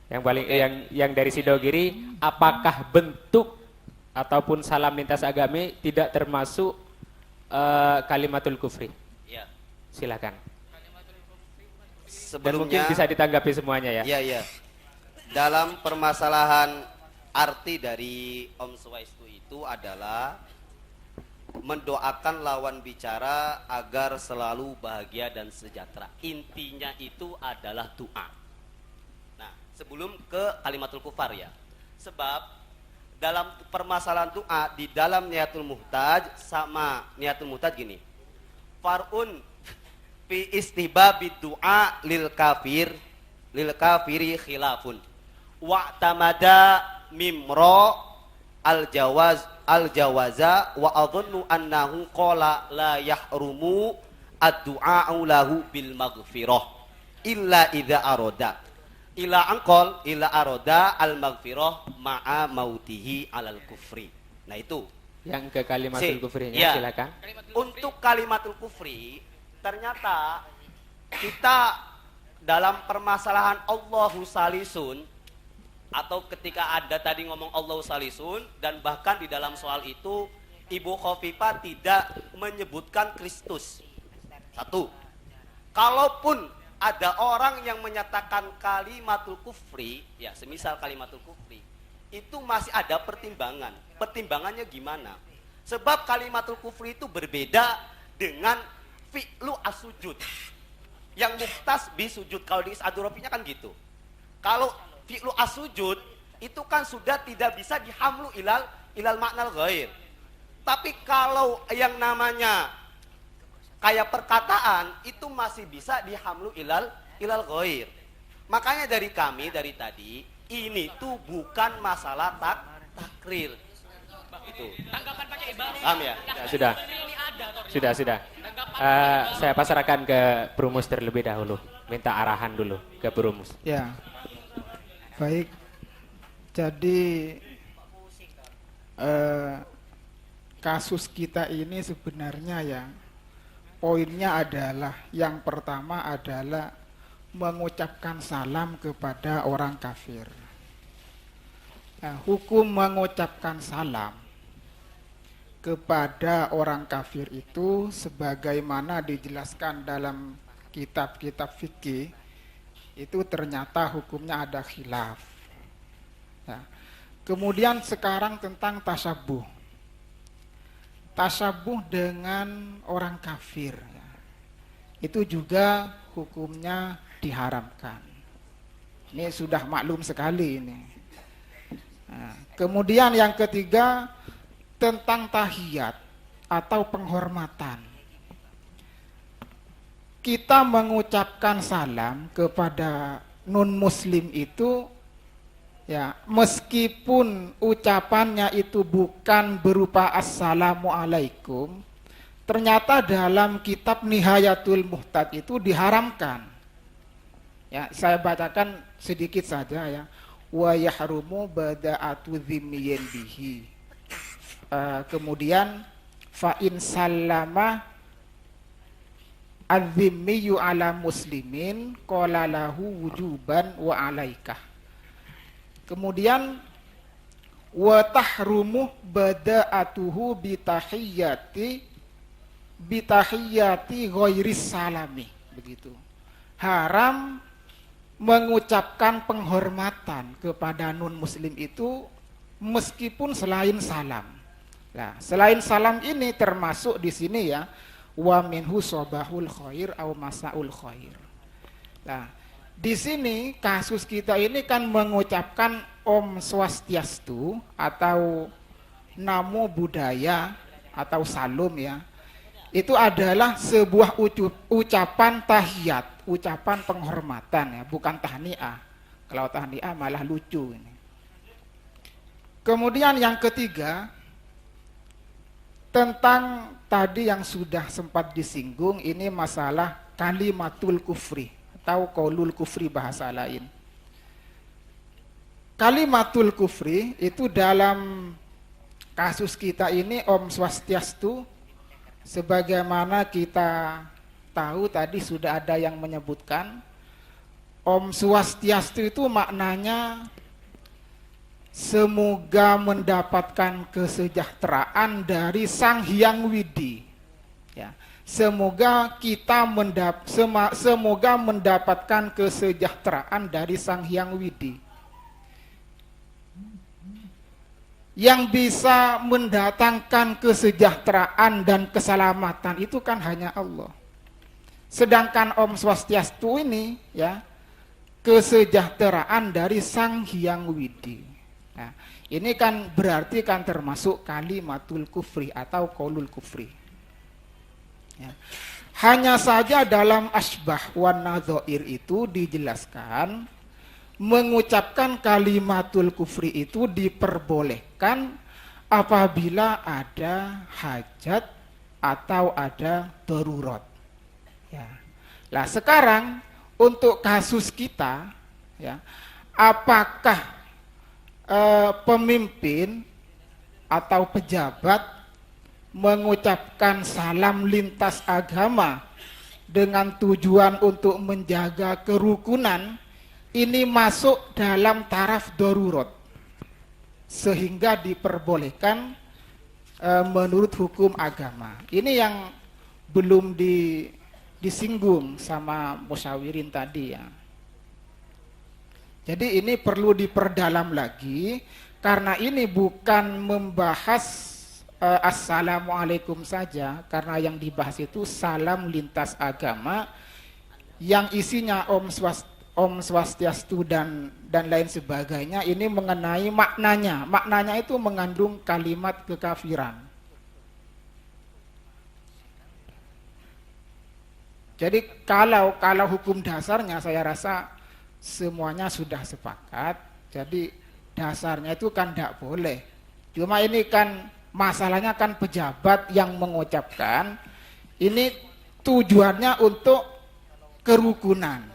Yang paling yang dari Sidogiri, apakah bentuk ataupun salam lintas agama tidak termasuk kalimatul kufri? Ya. Silakan. Sebelumnya, dan mungkin bisa ditanggapi semuanya ya. Iya. Dalam permasalahan arti dari Om Swastiastu itu adalah mendoakan lawan bicara agar selalu bahagia dan sejahtera. Intinya itu adalah doa. Nah, sebelum ke kalimatul kufar ya. Sebab dalam permasalahan doa di dalam niatul muhtaj sama niatul muhtaj gini. Far'un fi istibabid du'a lil kafiri khilafun. Wa'tamada mimro al-jawaza wa adhunnu annahu qala la yahrumu ad-du'a'u lahu bil maghfirah illa idza arada illa arada al maghfirah ma'a mautihi alal kufri. Nah itu yang ke kalimatul kufrinya silakan. Untuk kalimatul kufri ternyata kita dalam permasalahan Allahu salisun, atau ketika ada tadi ngomong Allahu salisun, dan bahkan di dalam soal itu Ibu Khofifah tidak menyebutkan Kristus. Satu, kalaupun ada orang yang menyatakan kalimatul kufri, ya semisal kalimatul kufri, itu masih ada pertimbangan. Pertimbangannya gimana? Sebab kalimatul kufri itu berbeda dengan fi'lu as-sujud yang muhtas bi sujud. Kalau di Is'adurafinya kan gitu. Kalau fi'lu as-sujud itu kan sudah tidak bisa dihamlu ilal maknal ghair. Tapi kalau yang namanya kayak perkataan itu masih bisa dihamlu ilal ghair. Makanya dari kami dari tadi ini tuh bukan masalah takrir. Itu. Tanggapan pakai ibarat. Paham ya? Sudah. Saya pasrahkan ke Brumus terlebih dahulu. Minta arahan dulu ke Brumus. Ya. Baik. Jadi kasus kita ini sebenarnya ya poinnya adalah yang pertama adalah mengucapkan salam kepada orang kafir. Nah, hukum mengucapkan salam kepada orang kafir itu sebagaimana dijelaskan dalam kitab-kitab fikih itu ternyata hukumnya ada khilaf. Nah, kemudian sekarang tentang tasabuh. Tasabuh dengan orang kafir ya. Itu juga hukumnya diharamkan. Ini sudah maklum sekali ini. Nah, kemudian yang ketiga tentang tahiyat atau penghormatan. Kita mengucapkan salam kepada non-muslim itu ya, meskipun ucapannya itu bukan berupa assalamualaikum, ternyata dalam kitab Nihayatul Muhtad itu diharamkan. Ya, saya bacakan sedikit saja ya. Wa yahrumu bada'atu dhimmiyin bihi. Kemudian fa in sallama adzimmiyu ala muslimin qala lahu wujuban wa alaikah. Kemudian wa tahrumu bada'atuhu bitahiyyati ghairis salami, begitu. Haram mengucapkan penghormatan kepada non muslim itu meskipun selain salam. Nah, selain salam ini termasuk di sini ya, wa minhu sobahul khair au masaul khair. Nah, di sini kasus kita ini kan mengucapkan Om Swastiastu atau namo budaya atau salam ya. Itu adalah sebuah ucapan tahiyat, ucapan penghormatan ya, bukan tahniah. Kalau tahniah malah lucu ini. Kemudian yang ketiga, tentang tadi yang sudah sempat disinggung, ini masalah kalimatul kufri atau qaulul kufri bahasa lain. Kalimatul kufri itu dalam kasus kita ini Om Swastiastu, sebagaimana kita tahu tadi sudah ada yang menyebutkan, Om Swastiastu itu maknanya semoga mendapatkan kesejahteraan dari Sang Hyang Widi. Ya, semoga kita semoga mendapatkan kesejahteraan dari Sang Hyang Widi. Yang bisa mendatangkan kesejahteraan dan keselamatan itu kan hanya Allah. Sedangkan Om Swastiastu ini ya, kesejahteraan dari Sang Hyang Widi. Nah, ini kan berarti kan termasuk kalimatul kufri atau qaulul kufri. Ya. Hanya saja dalam asbah wan nadzair itu dijelaskan mengucapkan kalimatul kufri itu diperbolehkan apabila ada hajat atau ada darurat. Ya. Nah, sekarang untuk kasus kita ya, apakah pemimpin atau pejabat mengucapkan salam lintas agama dengan tujuan untuk menjaga kerukunan, ini masuk dalam taraf darurat sehingga diperbolehkan menurut hukum agama. Ini yang belum disinggung sama musyawirin tadi ya. Jadi ini perlu diperdalam lagi, karena ini bukan membahas assalamualaikum saja, karena yang dibahas itu salam lintas agama yang isinya Om Swastiastu dan lain sebagainya. Ini mengenai maknanya. Maknanya itu mengandung kalimat kekafiran. Jadi kalau hukum dasarnya saya rasa semuanya sudah sepakat. Jadi dasarnya itu kan tidak boleh. Cuma ini kan masalahnya kan pejabat yang mengucapkan, ini tujuannya untuk kerukunan.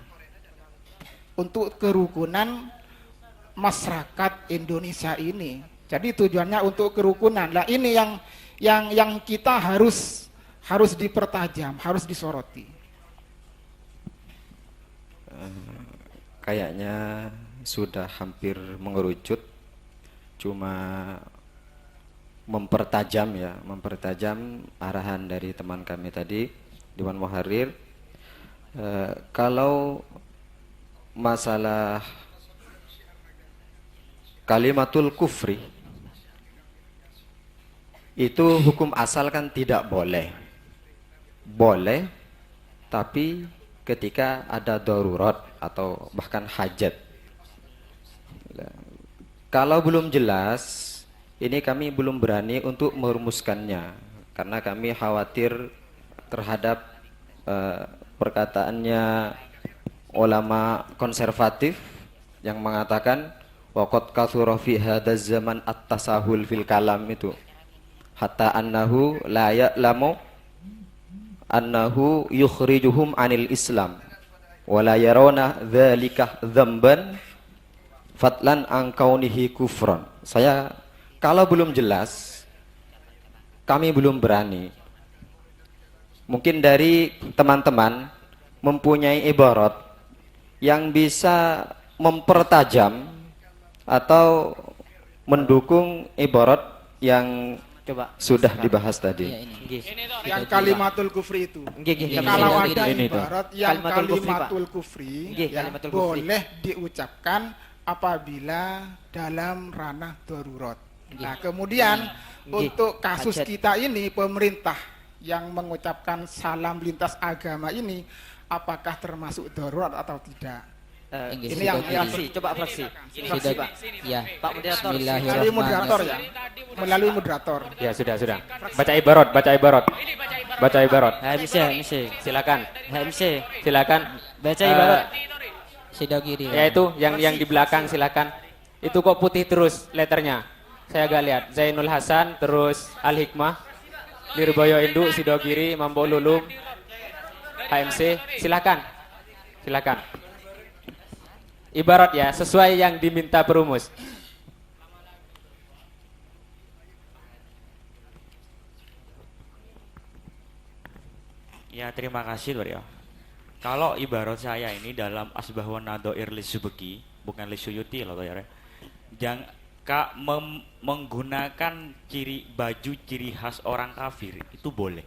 Untuk kerukunan masyarakat Indonesia ini. Jadi tujuannya untuk kerukunan. Lah ini yang kita harus dipertajam, harus disoroti. Kayaknya sudah hampir mengerucut, cuma mempertajam arahan dari teman kami tadi, Dewan Muharrir. Kalau masalah kalimatul kufri itu hukum asal kan tidak boleh. Boleh, tapi ketika ada darurat atau bahkan hajat. Kalau belum jelas, ini kami belum berani untuk merumuskannya, karena kami khawatir terhadap perkataannya ulama konservatif yang mengatakan waqad katsura fi hadzal zaman at-tasahul fil kalam itu hatta annahu la ya'lamu annahu yukhrijuhum anil Islam wa la yarawna dzalika dzamban fatlan an kaunihi kufran. Saya kalau belum jelas, kami belum berani. Mungkin dari teman-teman mempunyai ibarat yang bisa mempertajam atau mendukung ibarat yang sudah dibahas tadi. Yang kalimatul kufri itu. Kalau ada ibarat yang kalimatul kufri yang boleh diucapkan apabila dalam ranah darurat. Nah, kemudian untuk kasus kita ini, pemerintah yang mengucapkan salam lintas agama ini apakah termasuk darurat atau tidak? Ini yang coba fraksi. Fraksi, Pak. Ya, Pak Moderator. Melalui moderator ya. Melalui moderator. Ya, sudah. Baca ibarat. Baca ibarat. MC. Silakan. MC. Silakan. Baca ibarat. Sidau kiri. Ya itu yang di belakang silakan. Itu kok putih terus letternya. Saya agak lihat. Zainul Hasan, terus Al Hikmah, Lirboyo Indu, Sidau kiri, Mambo Lulum, HMC. Silakan. Ibarat ya, sesuai yang diminta perumus. Ya, terima kasih Lur ya. Kalau ibarat saya ini dalam asbahun nadoir lisubeki, bukan lisuyuti loh ya. Jangan menggunakan baju ciri khas orang kafir itu boleh.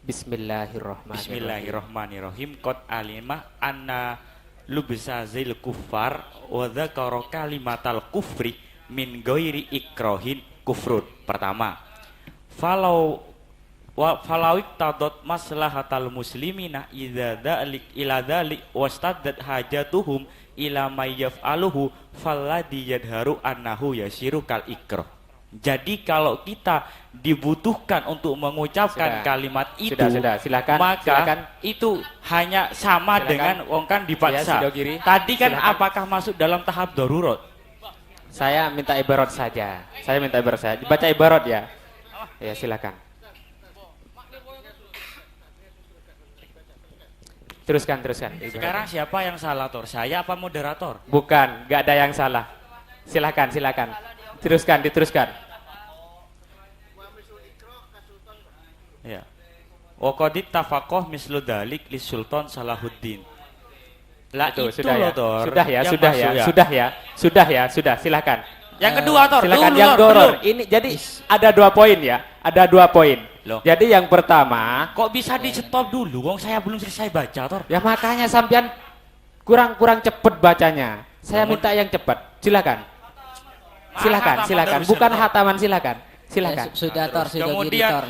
Bismillahirrahmanirrahim. Qad alimah anna lubsa zil kuffar wa dzakara kalimatal kufri min ghairi ikrahin kufrun. Pertama, falau tadot maslahatal muslimina idza dzalik ila dzalik wastaddat hajatuhum ila may yaf'aluhu falladhi yadharu annahu yasiru kal ikrah. Jadi kalau kita dibutuhkan untuk mengucapkan kalimat itu, silakan, maka itu hanya sama dengan wong kan dipaksa. Ya, tadi kan apakah masuk dalam tahap darurat? Saya minta ibarat saja. Baca ibarat ya. Ya, silakan. Teruskan. Sekarang siapa yang salah, Tor? Saya apa moderator? Bukan, nggak ada yang salah. Silakan. Diteruskan. Ya. Wa qad tafaqah mislu dzalik li Sultan Salahuddin. Lah itu sudah loh, ya. Tor. Sudah ya. Silakan. Yang kedua, Tor. Silakan yang doror. Ini jadi ada 2 poin ya. Ada 2 poin. Loh. Jadi yang pertama, kok bisa di stop dulu? Wong saya belum selesai baca, Tor. Ya makanya sampean kurang cepet bacanya. Saya minta yang cepat. Silakan. Bukan hataman, silakan. Sudah, Tor, sudah gini, Tor.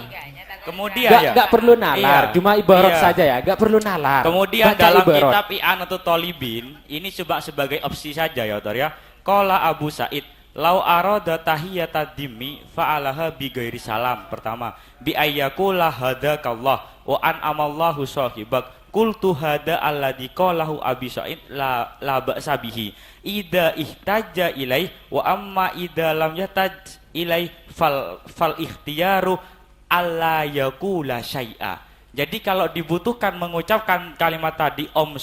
Kemudian nggak perlu nalar, cuma ibarat saja ya, nggak perlu nalar. Kemudian baca dalam ibarat. kitab I'anatul Thalibin ini coba sebagai opsi saja ya, Tor ya. Qala Abu Sa'id, lau arada tahiyata dimmi fa'alaha bi ghairi salam. Pertama, bi ayyakula hadakallah wa an amallahu sahibak. Qultu hada alladhi qalahu Abi Sa'id la ba'sa bihi. Idza ihtaja ilaih wa amma idza lam yataj ilaih fal ikhtiyaru alla yaqula syai'a. Jadi kalau dibutuhkan mengucapkan kalimat tadi Om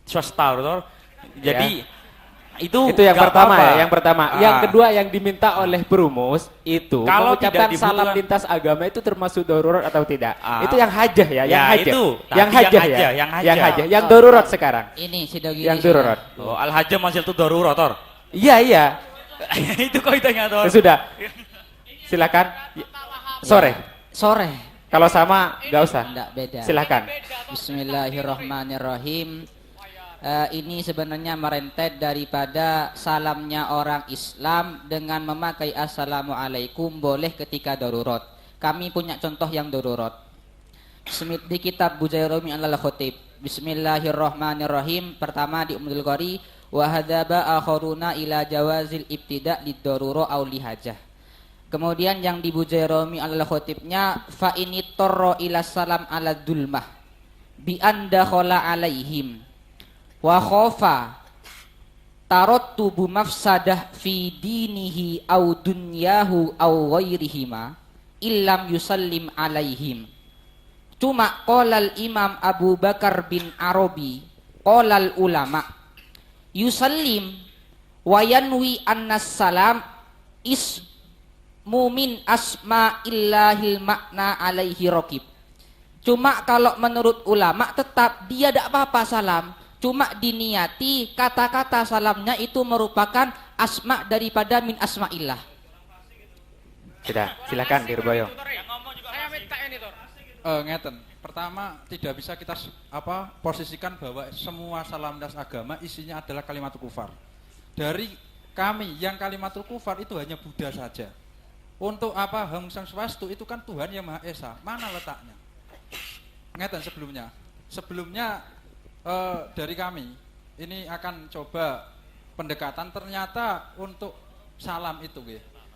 Swastar, jadi itu yang pertama apa-apa. ya, yang pertama. Yang kedua yang diminta oleh perumus itu kalau mengucapkan tidak salam lintas agama itu termasuk darurat atau tidak? Itu yang hajah ya, yang hajah. Yang darurat sekarang. Ini sudah gini. Yang darurat. Oh, al-hajah masih itu darurat, Tor. Iya. Itu kaidahnya, Tor. Sudah. Silakan. Sore. Kalau sama nggak usah. Enggak, beda. Silakan. Bismillahirrahmanirrahim. Ini sebenarnya merentet daripada salamnya orang Islam dengan memakai assalamualaikum boleh ketika darurat. Kami punya contoh yang darurat. Di kitab Bujairumi al-Khatib. Bismillahirrahmanirrahim. Pertama di Ummul Qari wa hadzaba akharuna ila jawazil ibtida' lid-darura aw lihajah. Kemudian yang di Bujairumi al-Khatibnya fa ini torro ila salam ala dulmah bi anda khola alaihim wa khofa tarottu bu mafsadah fi dinihi au dunyahu au ghairihima illam yusallim alaihim. Cuma qolal Imam Abu Bakar bin Arabi, qolal ulama yusallim wa yanwi annas salam ismu min asma'illahil makna alaihi raqib. Cuma kalau menurut ulama tetap dia tidak apa-apa salam, cuma diniati kata-kata salamnya itu merupakan asma daripada min asma'illah. Sudah, silakan Dirboyo. Ngeten. Pertama, tidak bisa kita posisikan bahwa semua salam lintas agama isinya adalah kalimatul kufar. Dari kami yang kalimatul kufar itu hanya Buddha saja. Untuk Hang Sang Swastu itu kan Tuhan yang Maha Esa. Mana letaknya? Ngeten sebelumnya dari kami ini akan coba pendekatan. Ternyata untuk salam itu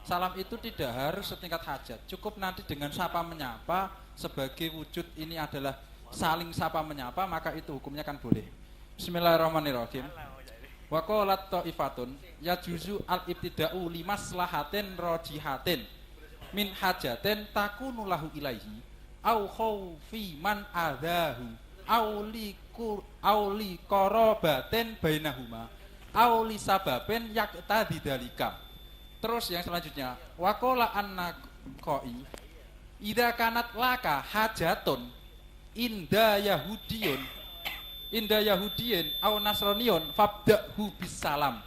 salam itu tidak harus setingkat hajat, cukup nanti dengan sapa menyapa sebagai wujud ini adalah saling sapa menyapa, maka itu hukumnya kan boleh. Bismillahirrahmanirrahim. Wa qalat ta'ifatun yajuzu al-ibtida'u limaslahatin rajihatin min hajatin takunu lahu ilaihi au khaufi man adahu au li qarabatin bainahuma au li sababin yaqtadi dalika. Terus yang selanjutnya, waqala annaqai idza kanat laka hajatun inda yahudiyin au nasraniyon fabda'hu bisalam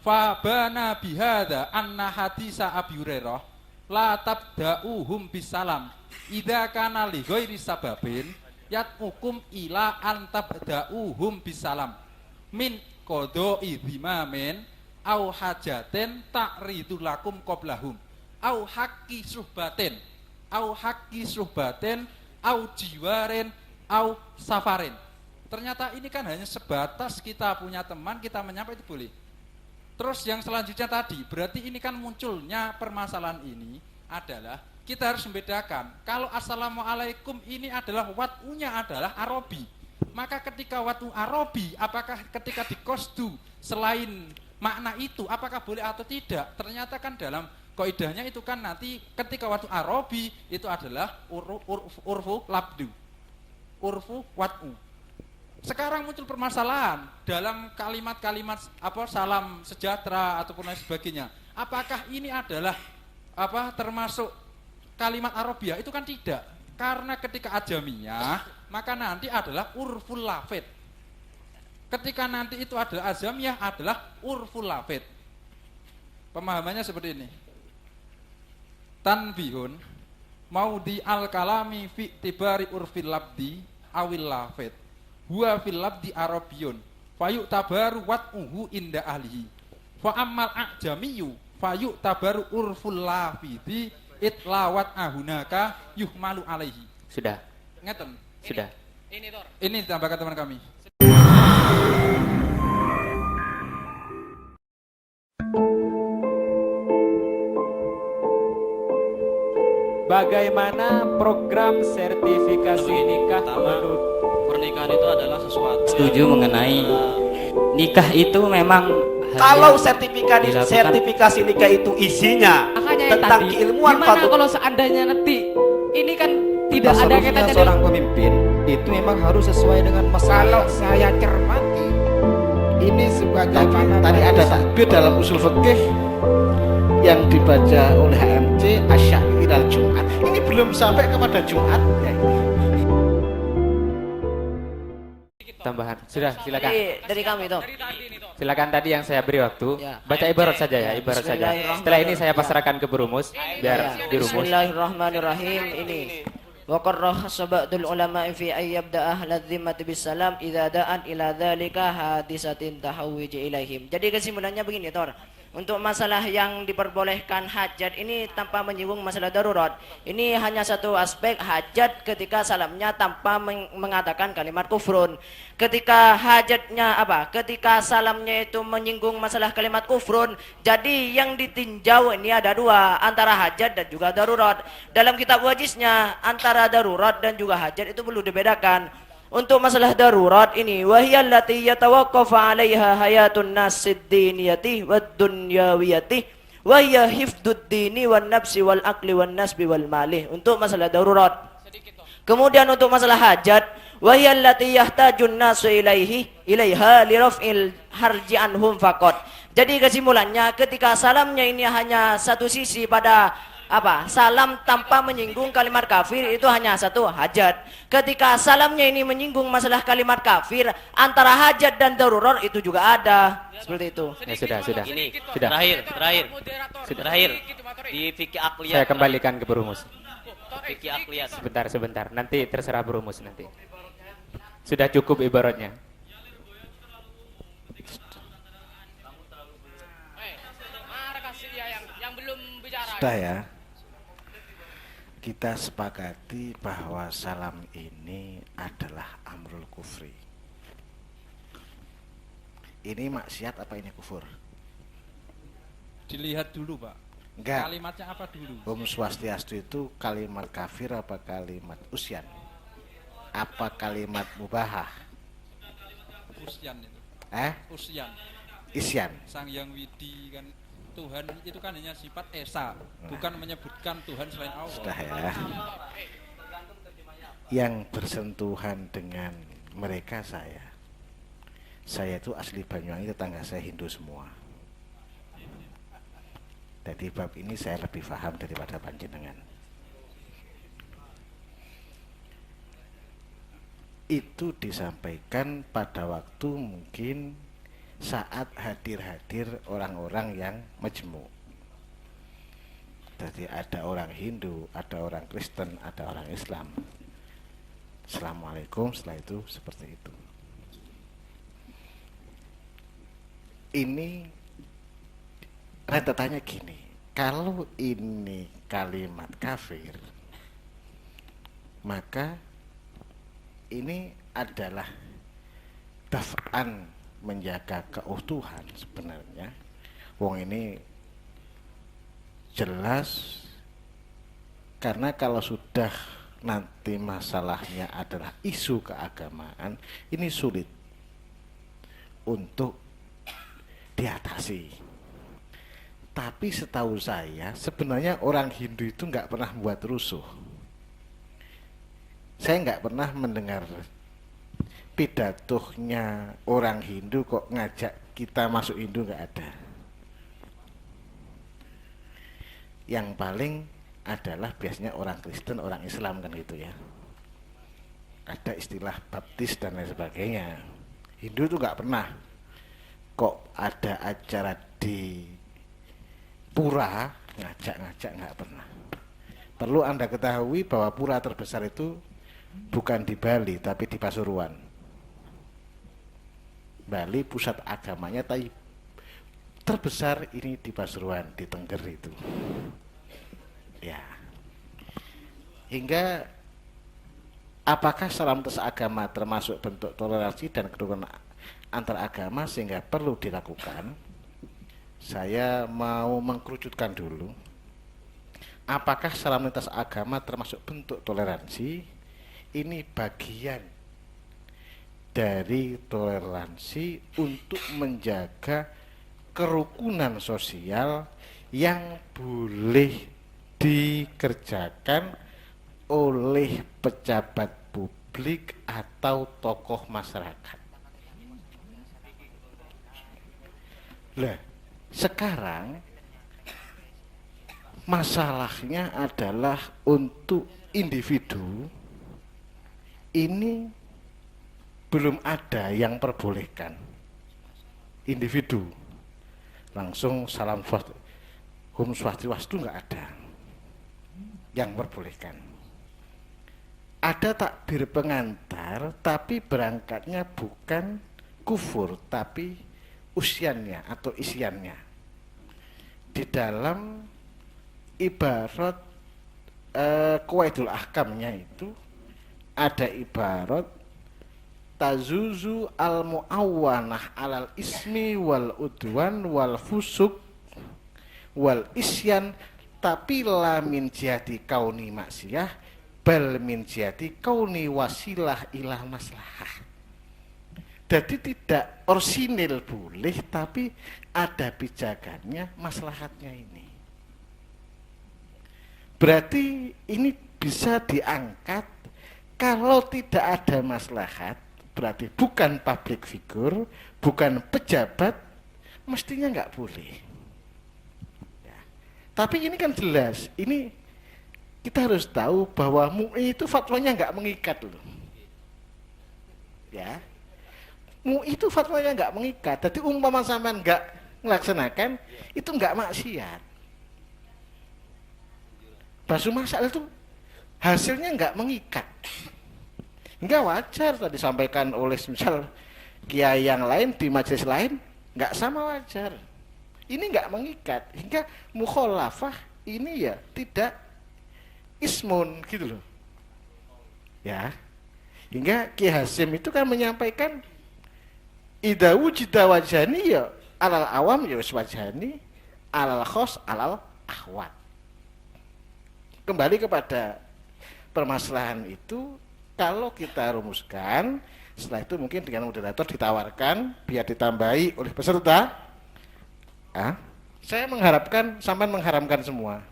fa bana bihadza anna hadisa Abi Hurairah la tabda'uhum bisalam idza kana li ghairi sababin yatmukum ila an tabda'uhum bisalam min qada'i dhimamin au hajatin ta'ridu lakum qoblahum au haqqi suhbatin au jiwarin au safarin. Ternyata ini kan hanya sebatas kita punya teman, kita menyapa itu boleh. Terus yang selanjutnya tadi, berarti ini kan munculnya permasalahan ini adalah kita harus membedakan. Kalau assalamualaikum ini adalah wat'unya adalah Arabi, maka ketika wat'u Arabi, apakah ketika di qasdu selain makna itu apakah boleh atau tidak? Ternyata kan dalam kaidahnya itu kan nanti ketika waktu Arabi itu adalah urfu labdu, urfu wat'u. Sekarang muncul permasalahan dalam kalimat-kalimat salam sejahtera ataupun lain sebagainya. Apakah ini adalah termasuk kalimat Arabiah? Itu kan tidak. Karena ketika ajamiyah maka nanti adalah urful lafid. Ketika nanti itu adalah azamiyah adalah urful lafid. Pemahamannya seperti ini. Tanbihun maudi al kalami fi tibari urfil labdi awil lafid. Huwa fil labdi arabiyun fayuk tabaru wat'uhu inda ahlihi. Fa ammal a'jamiyu fayuk tabaru urful lafidi itlawat ahunaka yuhmalu alaihi. Sudah. Ngeten. Sudah. Ini tambahkan teman kami. Bagaimana program sertifikasi nikah menurut pernikahan itu adalah sesuatu setuju mengenai nikah itu memang kalau sertifikasi nikah itu isinya tentang keilmuan gimana kalau seandainya nanti ini kan tidak ada kaitannya seorang pemimpin itu memang harus sesuai dengan masalah. Kalau saya cermati ini sebagai tadi ada takbir dalam usul fikih yang dibaca oleh HMC Asy-Syafi'i ilal Jumat. Ini belum sampai kepada Jumat. Tambahan. Sudah, silakan. Dari kami toh. Silakan tadi yang saya beri waktu. Ya. Baca ibarat saja ya, ibarat saja. Setelah ini saya pasrahkan ke Bu Rumus biar dirumus. Bismillahirrahmanirrahim. Ini wa qarrah sabadul ulama fi ayyabda ahla dhimmati bisalam idza da'an ila dzalika hadisatin tahawwij ilaihim. Jadi kesimpulannya begini, Tor. Untuk masalah yang diperbolehkan hajat ini tanpa menyinggung masalah darurat, ini hanya satu aspek hajat ketika salamnya tanpa mengatakan kalimat kufrun. Ketika hajatnya ketika salamnya itu menyinggung masalah kalimat kufrun, jadi yang ditinjau ini ada dua, antara hajat dan juga darurat. Dalam kitab wajiznya antara darurat dan juga hajat itu perlu dibedakan. Untuk masalah darurat ini, wahiyal lati yatawaqqafu 'alaiha hayatun nas ad-diniyati wad-dunyawiyati wa hiya hifdud dini wan nafsi wal aqli wan nasbi wal mali. Untuk masalah darurat. Kemudian untuk masalah hajat, wa hiya allati yahtajun nasu ilaiha li raf'il harji anhum faqat. Jadi kesimpulannya ketika salamnya ini hanya satu sisi pada apa? Salam tanpa menyinggung kalimat kafir itu hanya satu hajat. Ketika salamnya ini menyinggung masalah kalimat kafir, antara hajat dan darurat itu juga ada. Seperti itu. Ya sudah. Ini Sudah. terakhir di fikih akliyah. Saya kembalikan ke Berumus. Fikih akliyah. Sebentar. Nanti terserah Berumus nanti. Sudah cukup ibaratnya. Sudah ya. Kita sepakati bahwa salam ini adalah amrul kufri. Ini maksiat apa ini kufur? Dilihat dulu, Pak. Enggak. Kalimatnya apa dulu? Om Swastiastu itu kalimat kafir apa kalimat usyan? Apa kalimat mubahah? Usyan itu. Usyan. Usyan. Isyan. Sang Yang Widi kan Tuhan itu kan hanya sifat esa, bukan menyebutkan Tuhan selain Allah. Sudah ya. Yang bersentuhan dengan mereka saya itu asli Banyuwangi, tetangga saya Hindu semua. Jadi bab ini saya lebih paham daripada panjenengan. Itu disampaikan pada waktu mungkin saat hadir orang-orang yang majmu. Jadi ada orang Hindu, ada orang Kristen, ada orang Islam. Assalamualaikum, setelah itu seperti itu. Ini saya tanya gini, kalau ini kalimat kafir, maka ini adalah daf'an, menjaga keutuhan sebenarnya. Wong ini jelas, karena kalau sudah nanti masalahnya adalah isu keagamaan, ini sulit untuk diatasi. Tapi setahu saya sebenarnya orang Hindu itu nggak pernah membuat rusuh. Saya nggak pernah mendengar pidatonya orang Hindu kok ngajak kita masuk Hindu, nggak ada. Yang paling adalah biasanya orang Kristen, orang Islam kan gitu ya. Ada istilah baptis dan lain sebagainya. Hindu itu nggak pernah kok ada acara di pura ngajak-ngajak, nggak pernah. Perlu Anda ketahui bahwa pura terbesar itu bukan di Bali tapi di Pasuruan. Bali pusat agamanya, tapi terbesar ini di Pasuruan, di Tengger itu. Ya. Hingga apakah salam lintas agama termasuk bentuk toleransi dan kerukunan antar agama sehingga perlu dilakukan? Saya mau mengkerucutkan dulu. Apakah salam lintas agama termasuk bentuk toleransi? Ini bagian dari toleransi untuk menjaga kerukunan sosial yang boleh dikerjakan oleh pejabat publik atau tokoh masyarakat. Lah, sekarang masalahnya adalah untuk individu ini belum ada yang perbolehkan. Individu langsung salam hum swastiastu nggak ada yang perbolehkan. Ada takbir pengantar tapi berangkatnya bukan kufur tapi usyannya atau isyannya. Di dalam ibarat Qawaidul Ahkamnya itu ada ibarat tazuzu al muawwanah alal ismi wal udwan wal fusuk wal isyan, tapi la min jihati kauni maksiyah bal min jihati kauni wasilah ilah maslahah. Jadi tidak orsinil boleh, tapi ada pijakannya, maslahatnya ini. Berarti ini bisa diangkat Kalau tidak ada maslahat, berarti bukan public figure, bukan pejabat, mestinya nggak boleh. Ya. Tapi ini kan jelas, ini kita harus tahu bahwa MUI itu fatwanya nggak mengikat loh. Ya, MUI itu fatwanya nggak mengikat. Jadi umpama sampean nggak melaksanakan, itu nggak maksiat. Basu masalah itu hasilnya nggak mengikat. Nggak wajar tadi disampaikan oleh misal kiai yang lain di majelis lain, nggak sama wajar. Ini nggak mengikat, hingga mukhalafah ini ya tidak ismun gitu loh. Ya. Hingga Ki Hasim itu kan menyampaikan idza wujida wajhani ya alal awam ya wajhani, alal khos alal ahwat. Kembali kepada permasalahan itu, kalau kita rumuskan, setelah itu mungkin dengan moderator ditawarkan biar ditambahi oleh peserta. Saya mengharapkan sampai mengharamkan semua.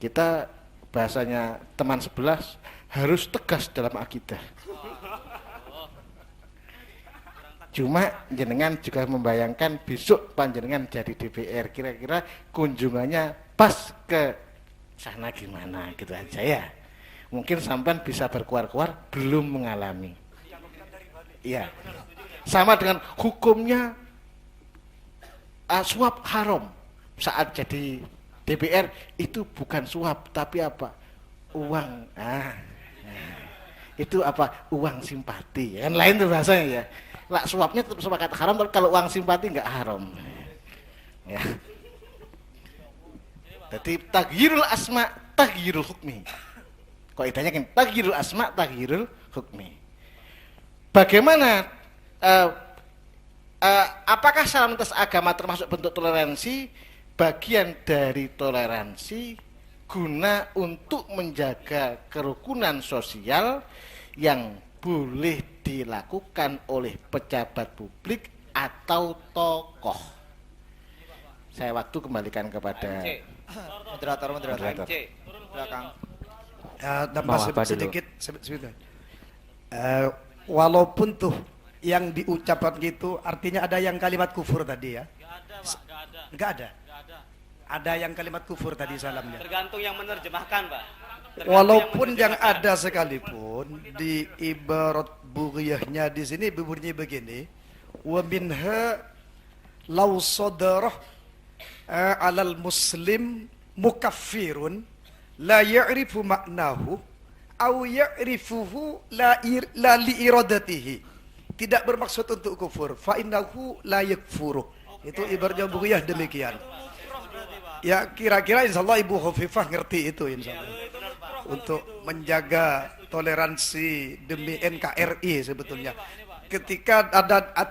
Kita bahasanya teman sebelah harus tegas dalam akidah. Cuma jenengan juga membayangkan besok panjenengan jadi DPR, kira-kira kunjungannya pas ke sana gimana gitu aja ya. Mungkin sampean bisa berkuar-kuar belum mengalami. Iya. Sama dengan hukumnya suap haram saat jadi DPR itu bukan suap tapi apa? Uang. Itu apa? Uang simpati. Kan lain tuh bahasanya ya. Lah suapnya tetap sepakat haram, tapi kalau uang simpati enggak haram. Ya. Jadi taghyirul asma, taghyirul hukmi. Kaidahnya kan taghyirul asma, taghyirul hukmi. Bagaimana apakah salam lintas agama termasuk bentuk toleransi? Bagian dari toleransi guna untuk menjaga kerukunan sosial yang boleh dilakukan oleh pejabat publik atau tokoh. Saya waktu kembalikan kepada moderator. Belakang. Tambah sedikit. Walaupun tuh yang diucapkan gitu, artinya ada yang kalimat kufur tadi ya? Enggak ada. Ada yang kalimat kufur tadi salamnya. Tergantung yang menerjemahkan, Pak. Walaupun yang ada sekalipun di ibarat bughiyahnya di sini berbunyi begini, wa minha law sadarah alal muslim mukaffirun la ya'rifu maknahu aw ya'rifuhu la li iradatihi. Tidak bermaksud untuk kufur, fa innahu la yakfuru. Itu ibaratnya bughiyah demikian. Ya kira-kira insyaallah Ibu Khofifah ngerti itu insyaallah. Untuk menjaga toleransi demi NKRI sebetulnya. Ketika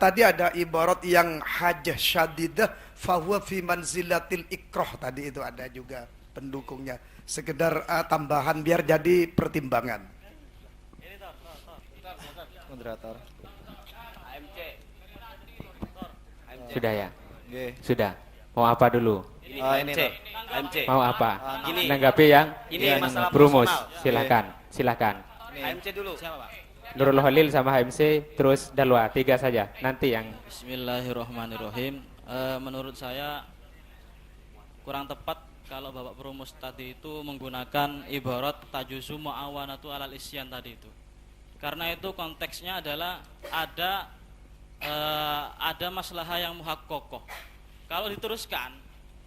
tadi ada ibarat yang hajah syadidah fahuwa fi manzilatil ikrah, tadi itu ada juga pendukungnya. Sekedar tambahan biar jadi pertimbangan. Moderator. Sudah ya? Oke. Sudah. Mau apa dulu? AMC. Mau apa? Gini. Menanggapi yang Masalah Brumus. personal. Silakan. AMC dulu. Siapa, Pak? Nurul Khalil sama HMC, terus Dalwa, 3 saja. Nanti yang Bismillahirrahmanirrahim. Menurut saya kurang tepat kalau Bapak Brumus tadi itu menggunakan ibarat tajuzu muawanatu alal isyan tadi itu. Karena itu konteksnya adalah ada masalah yang muhaqqaqah. Kalau diteruskan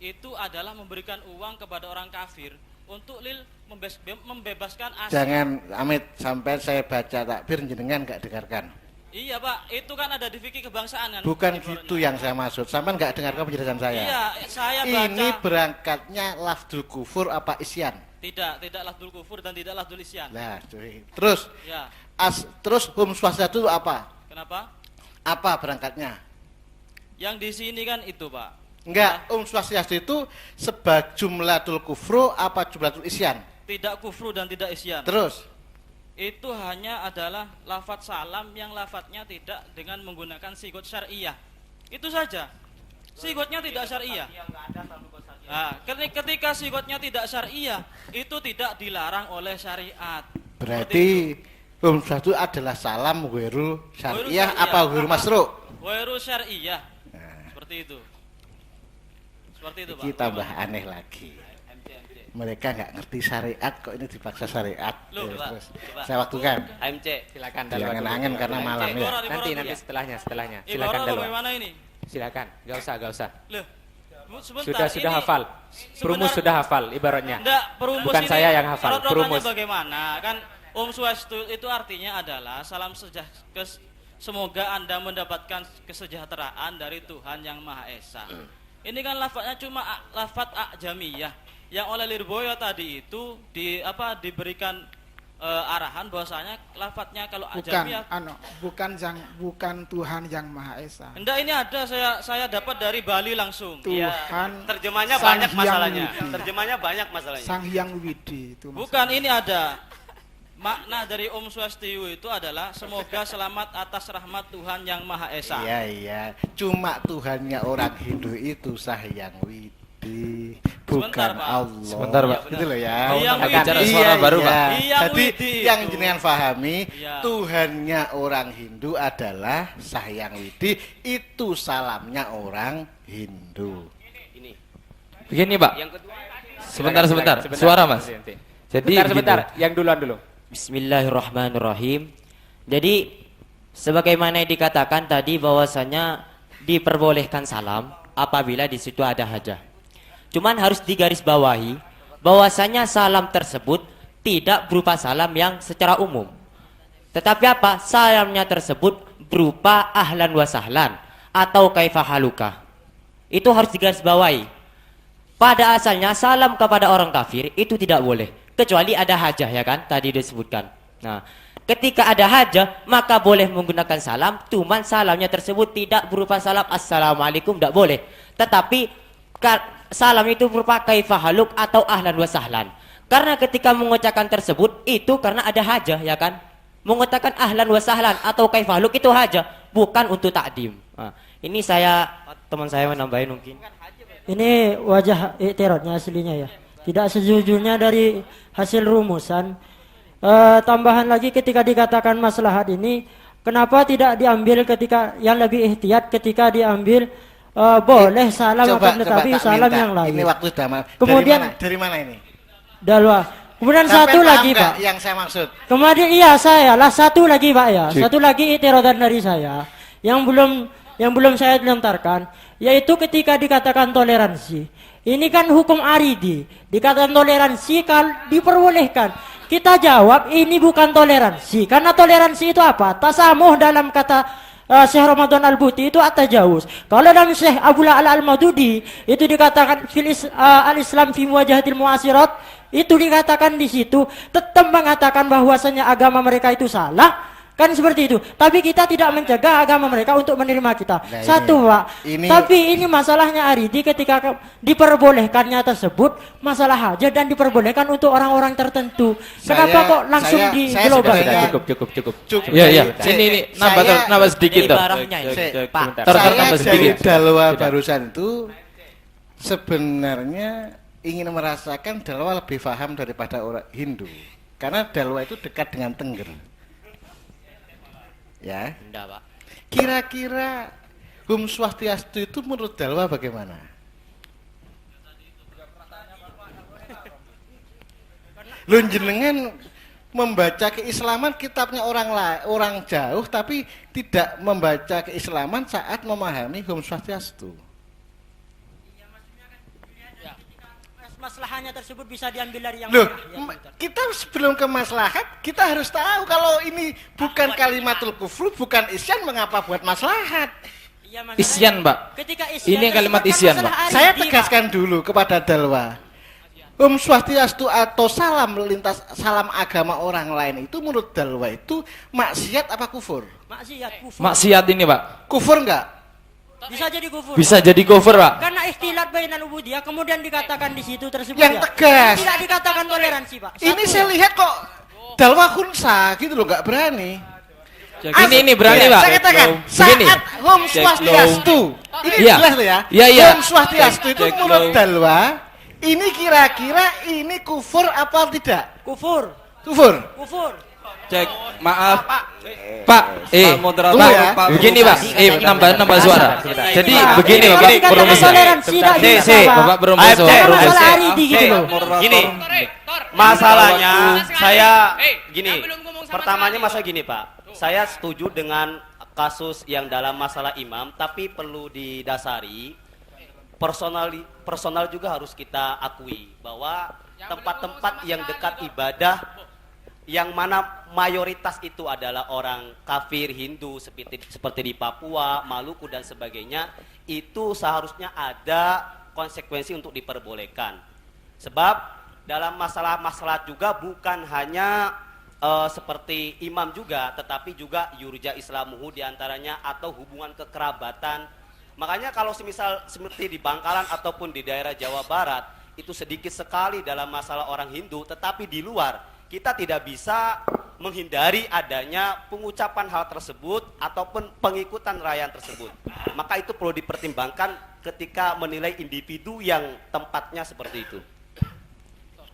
itu adalah memberikan uang kepada orang kafir untuk membebaskan asing. Jangan Amit sampai saya baca takbir jenengan enggak dengarkan. Iya Pak, itu kan ada di fikih kebangsaan kan. Bukan gitu yang saya maksud. Sampai enggak dengarkan penjelasan saya. Iya, saya baca. Ini berangkatnya lafdzul kufur apa isyan? Tidak lafdzul kufur dan tidak lafdzul isyan. Nah, terus. Ya. Terus hum swastatu apa? Kenapa? Apa berangkatnya? Yang di sini kan itu, Pak. Enggak, swastiastu itu sebagai jumlatul kufru apa jumlatul isyan? Tidak kufru dan tidak isyan. Terus? Itu hanya adalah lafadz salam yang lafadznya tidak dengan menggunakan sigot syariah. Itu saja. Sigotnya tidak syariah. Nah, ketika sigotnya tidak syariah, itu tidak dilarang oleh syariat. Berarti Swastiastu adalah salam ghairul syariah apa ghairul masru'? Ghairul syariah. Seperti itu. Seperti itu, Pak. Kita tambah aneh lagi. Mereka nggak ngerti syariat kok ini dipaksa syariat. Loh, Pak. Saya waktukan. AMC. Silakan Jangan angen karena malam ya. Nanti setelahnya. Silakan Ibarat Dalwa. bagaimana ini? Silakan, gak usah. Loh, sebentar, Sudah ini hafal. Perumus sudah hafal ibaratnya. Enggak, perumus Bukan ini saya yang hafal, rotokannya perumus. bagaimana? Kan Swastiastu itu artinya adalah salam semoga Anda mendapatkan kesejahteraan dari Tuhan Yang Maha Esa. Ini kan lafadznya cuma lafadz ajamiyah yang oleh Lirboyo tadi itu diberikan arahan bahwasanya lafadznya kalau ajamiyah bukan Tuhan Yang Maha Esa. Enggak, ini ada saya dapat dari Bali langsung. Tuhan terjemahnya Sang banyak Hyang masalahnya. Widi. Terjemahnya banyak masalahnya. Sang Hyang Widi itu. Bukan, ini ada. Makna dari Swastiastu itu adalah semoga selamat atas rahmat Tuhan Yang Maha Esa. Iya. Cuma Tuhannya orang Hindu itu Sang Hyang Widi, bukan Allah. Sebentar, Pak. Gitu loh ya. Hyang Widi. Bicara suara baru, Pak. Jadi Widi yang itu. jenengan pahami, Iya. Tuhannya orang Hindu adalah Sang Hyang Widi, itu salamnya orang Hindu. Ini. Begini, Pak. Yang kedua. Sebentar. Suara, Mas. Jadi sebentar. Yang duluan dulu. Bismillahirrahmanirrahim. Jadi sebagaimana dikatakan tadi bahwasanya diperbolehkan salam apabila di situ ada hajah. Cuman harus digarisbawahi bahwasanya salam tersebut tidak berupa salam yang secara umum. Tetapi apa? Salamnya tersebut berupa ahlan wa sahlan atau kaifa haluka. Itu harus digarisbawahi. Pada asalnya salam kepada orang kafir itu tidak boleh. Kecuali ada hajah, ya kan, tadi disebutkan. Nah, ketika ada hajah maka boleh menggunakan salam, cuman salamnya tersebut tidak berupa salam assalamualaikum, tidak boleh. Tetapi salam itu berupa kaifahaluk atau ahlan wa sahlan. Karena ketika mengucapkan tersebut itu karena ada hajah, ya kan. Mengucapkan ahlan wa sahlan atau kaifahaluk itu hajah, bukan untuk takdim. Nah, ini teman saya menambahin mungkin. Ini wajah i'tiradnya aslinya ya. Tidak sejujurnya dari hasil rumusan. Tambahan lagi ketika dikatakan maslahat ini, kenapa tidak diambil ketika yang lebih ihtiyat ketika diambil boleh salam akan tetapi salam minta. yang lain. Ini waktu sudah Kemudian dari mana ini? Dalwa. Kemudian Sampai satu paham lagi nggak Pak. yang saya maksud? Kemudian saya lah satu lagi Pak ya. Cik. Satu lagi i'tiradan dari saya yang belum saya lontarkan, yaitu ketika dikatakan toleransi. Ini kan hukum aridi, dikatakan toleransi kalau diperbolehkan. Kita jawab ini bukan toleransi, karena toleransi itu apa? Tasamuh dalam kata Syekh Ramadan Al-Buti itu at-tajawuz. Kalau dalam Syekh Abu La'la Al-Madudi itu dikatakan al-Islam fi muwajahatil muasirat, itu dikatakan di situ tetap mengatakan bahwasanya agama mereka itu salah. Kan seperti itu. Tapi kita tidak mencegah agama mereka untuk menerima kita. Nah, satu, Pak. Tapi ini masalahnya Aridi ketika diperbolehkannya tersebut masalah hajat dan diperbolehkan untuk orang-orang tertentu. Kenapa kok langsung diglobalisasi? Cukup. Iya. Ini nambah sedikit toh. Saya dari Dalwa barusan itu sebenarnya ingin merasakan Dalwa lebih paham daripada orang Hindu. Karena Dalwa itu dekat dengan Tengger. Ya. Enggak, Pak. Kira-kira Swastiastu itu menurut Dalwa bagaimana? Lu jenengan membaca keislaman kitabnya orang jauh tapi tidak membaca keislaman saat memahami Swastiastu. Masalahnya tersebut bisa diambil dari yang Loh, kita sebelum ke maslahat kita harus tahu kalau ini bukan kalimatul kufur, bukan isyan, mengapa buat maslahat? Isyan, Pak. Ini kalimat isyan, Pak. Saya tegaskan dulu kepada Dalwa. Swastiastu atau salam agama orang lain itu menurut Dalwa itu maksiat apa kufur? Maksiat ini, Pak. Kufur enggak? Bisa jadi kufur. Bisa jadi kufur, Pak. Karena ikhtilat bainal ubudiyah kemudian dikatakan di situ tersebut yang tegas. Tidak dikatakan toleransi, Pak. Ini saya lihat kok Dalwa khunsa gitu loh, enggak berani. Ini berani, Pak. Saya katakan saat Swastiastu. Ini jelas loh ya. Iya. Swastiastu itu menurut Dalwa ini kira-kira ini kufur apa tidak? Kufur. Kufur. Kufur. Cek, maaf. Pak, moderator, Pak, Pak, begini Pak, nambah suara. Jadi begini Bapak Perumus. Bapak Perumus. Gini, masalahnya saya gini. Pertamanya masalah gini Pak, saya setuju dengan kasus yang dalam masalah imam, tapi perlu didasari personal juga harus kita akui bahwa tempat-tempat yang dekat ibadah yang mana mayoritas itu adalah orang kafir Hindu seperti di Papua, Maluku dan sebagainya, itu seharusnya ada konsekuensi untuk diperbolehkan. Sebab dalam masalah-masalah juga bukan hanya seperti imam juga, tetapi juga yurja islamuhu diantaranya atau hubungan kekerabatan. Makanya kalau semisal seperti di Bangkalan ataupun di daerah Jawa Barat itu sedikit sekali dalam masalah orang Hindu, tetapi di luar kita tidak bisa menghindari adanya pengucapan hal tersebut ataupun pengikutan rayaan tersebut. Maka itu perlu dipertimbangkan ketika menilai individu yang tempatnya seperti itu.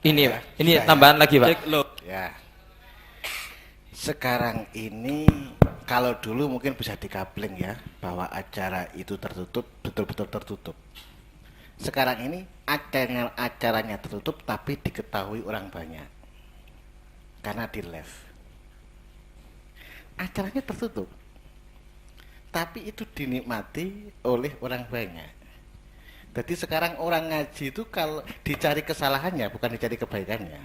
Ini tambahan lagi Pak. Ya. Sekarang ini kalau dulu mungkin bisa dikabling ya bahwa acara itu tertutup, betul-betul tertutup. Sekarang ini acaranya tertutup tapi diketahui orang banyak. Karena di live acaranya tertutup tapi itu dinikmati oleh orang banyak. Jadi sekarang orang ngaji itu kalau dicari kesalahannya bukan dicari kebaikannya.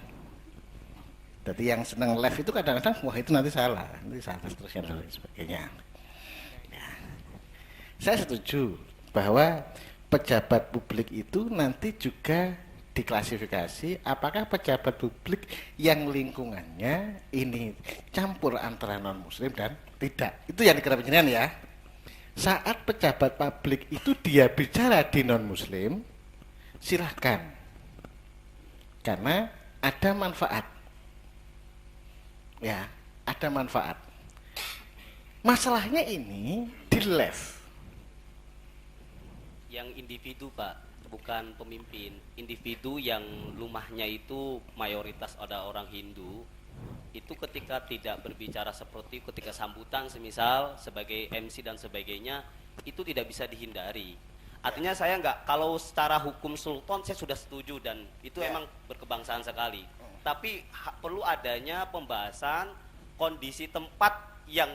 Jadi yang senang live itu kadang-kadang wah itu nanti salah seterusnya dan sebagainya ya. Saya setuju bahwa pejabat publik itu nanti juga diklasifikasi apakah pejabat publik yang lingkungannya ini campur antara non muslim dan tidak. Itu yang dikira penjenengan ya. Saat pejabat publik itu dia bicara di non muslim, silahkan, karena ada manfaat ya, ada manfaat. Masalahnya ini di live yang individu Pak, bukan pemimpin. Individu yang rumahnya itu mayoritas ada orang Hindu, itu ketika tidak berbicara seperti ketika sambutan semisal sebagai MC dan sebagainya, itu tidak bisa dihindari. Artinya saya enggak, kalau secara hukum sultan saya sudah setuju dan itu emang berkebangsaan sekali. Tapi perlu adanya pembahasan kondisi tempat yang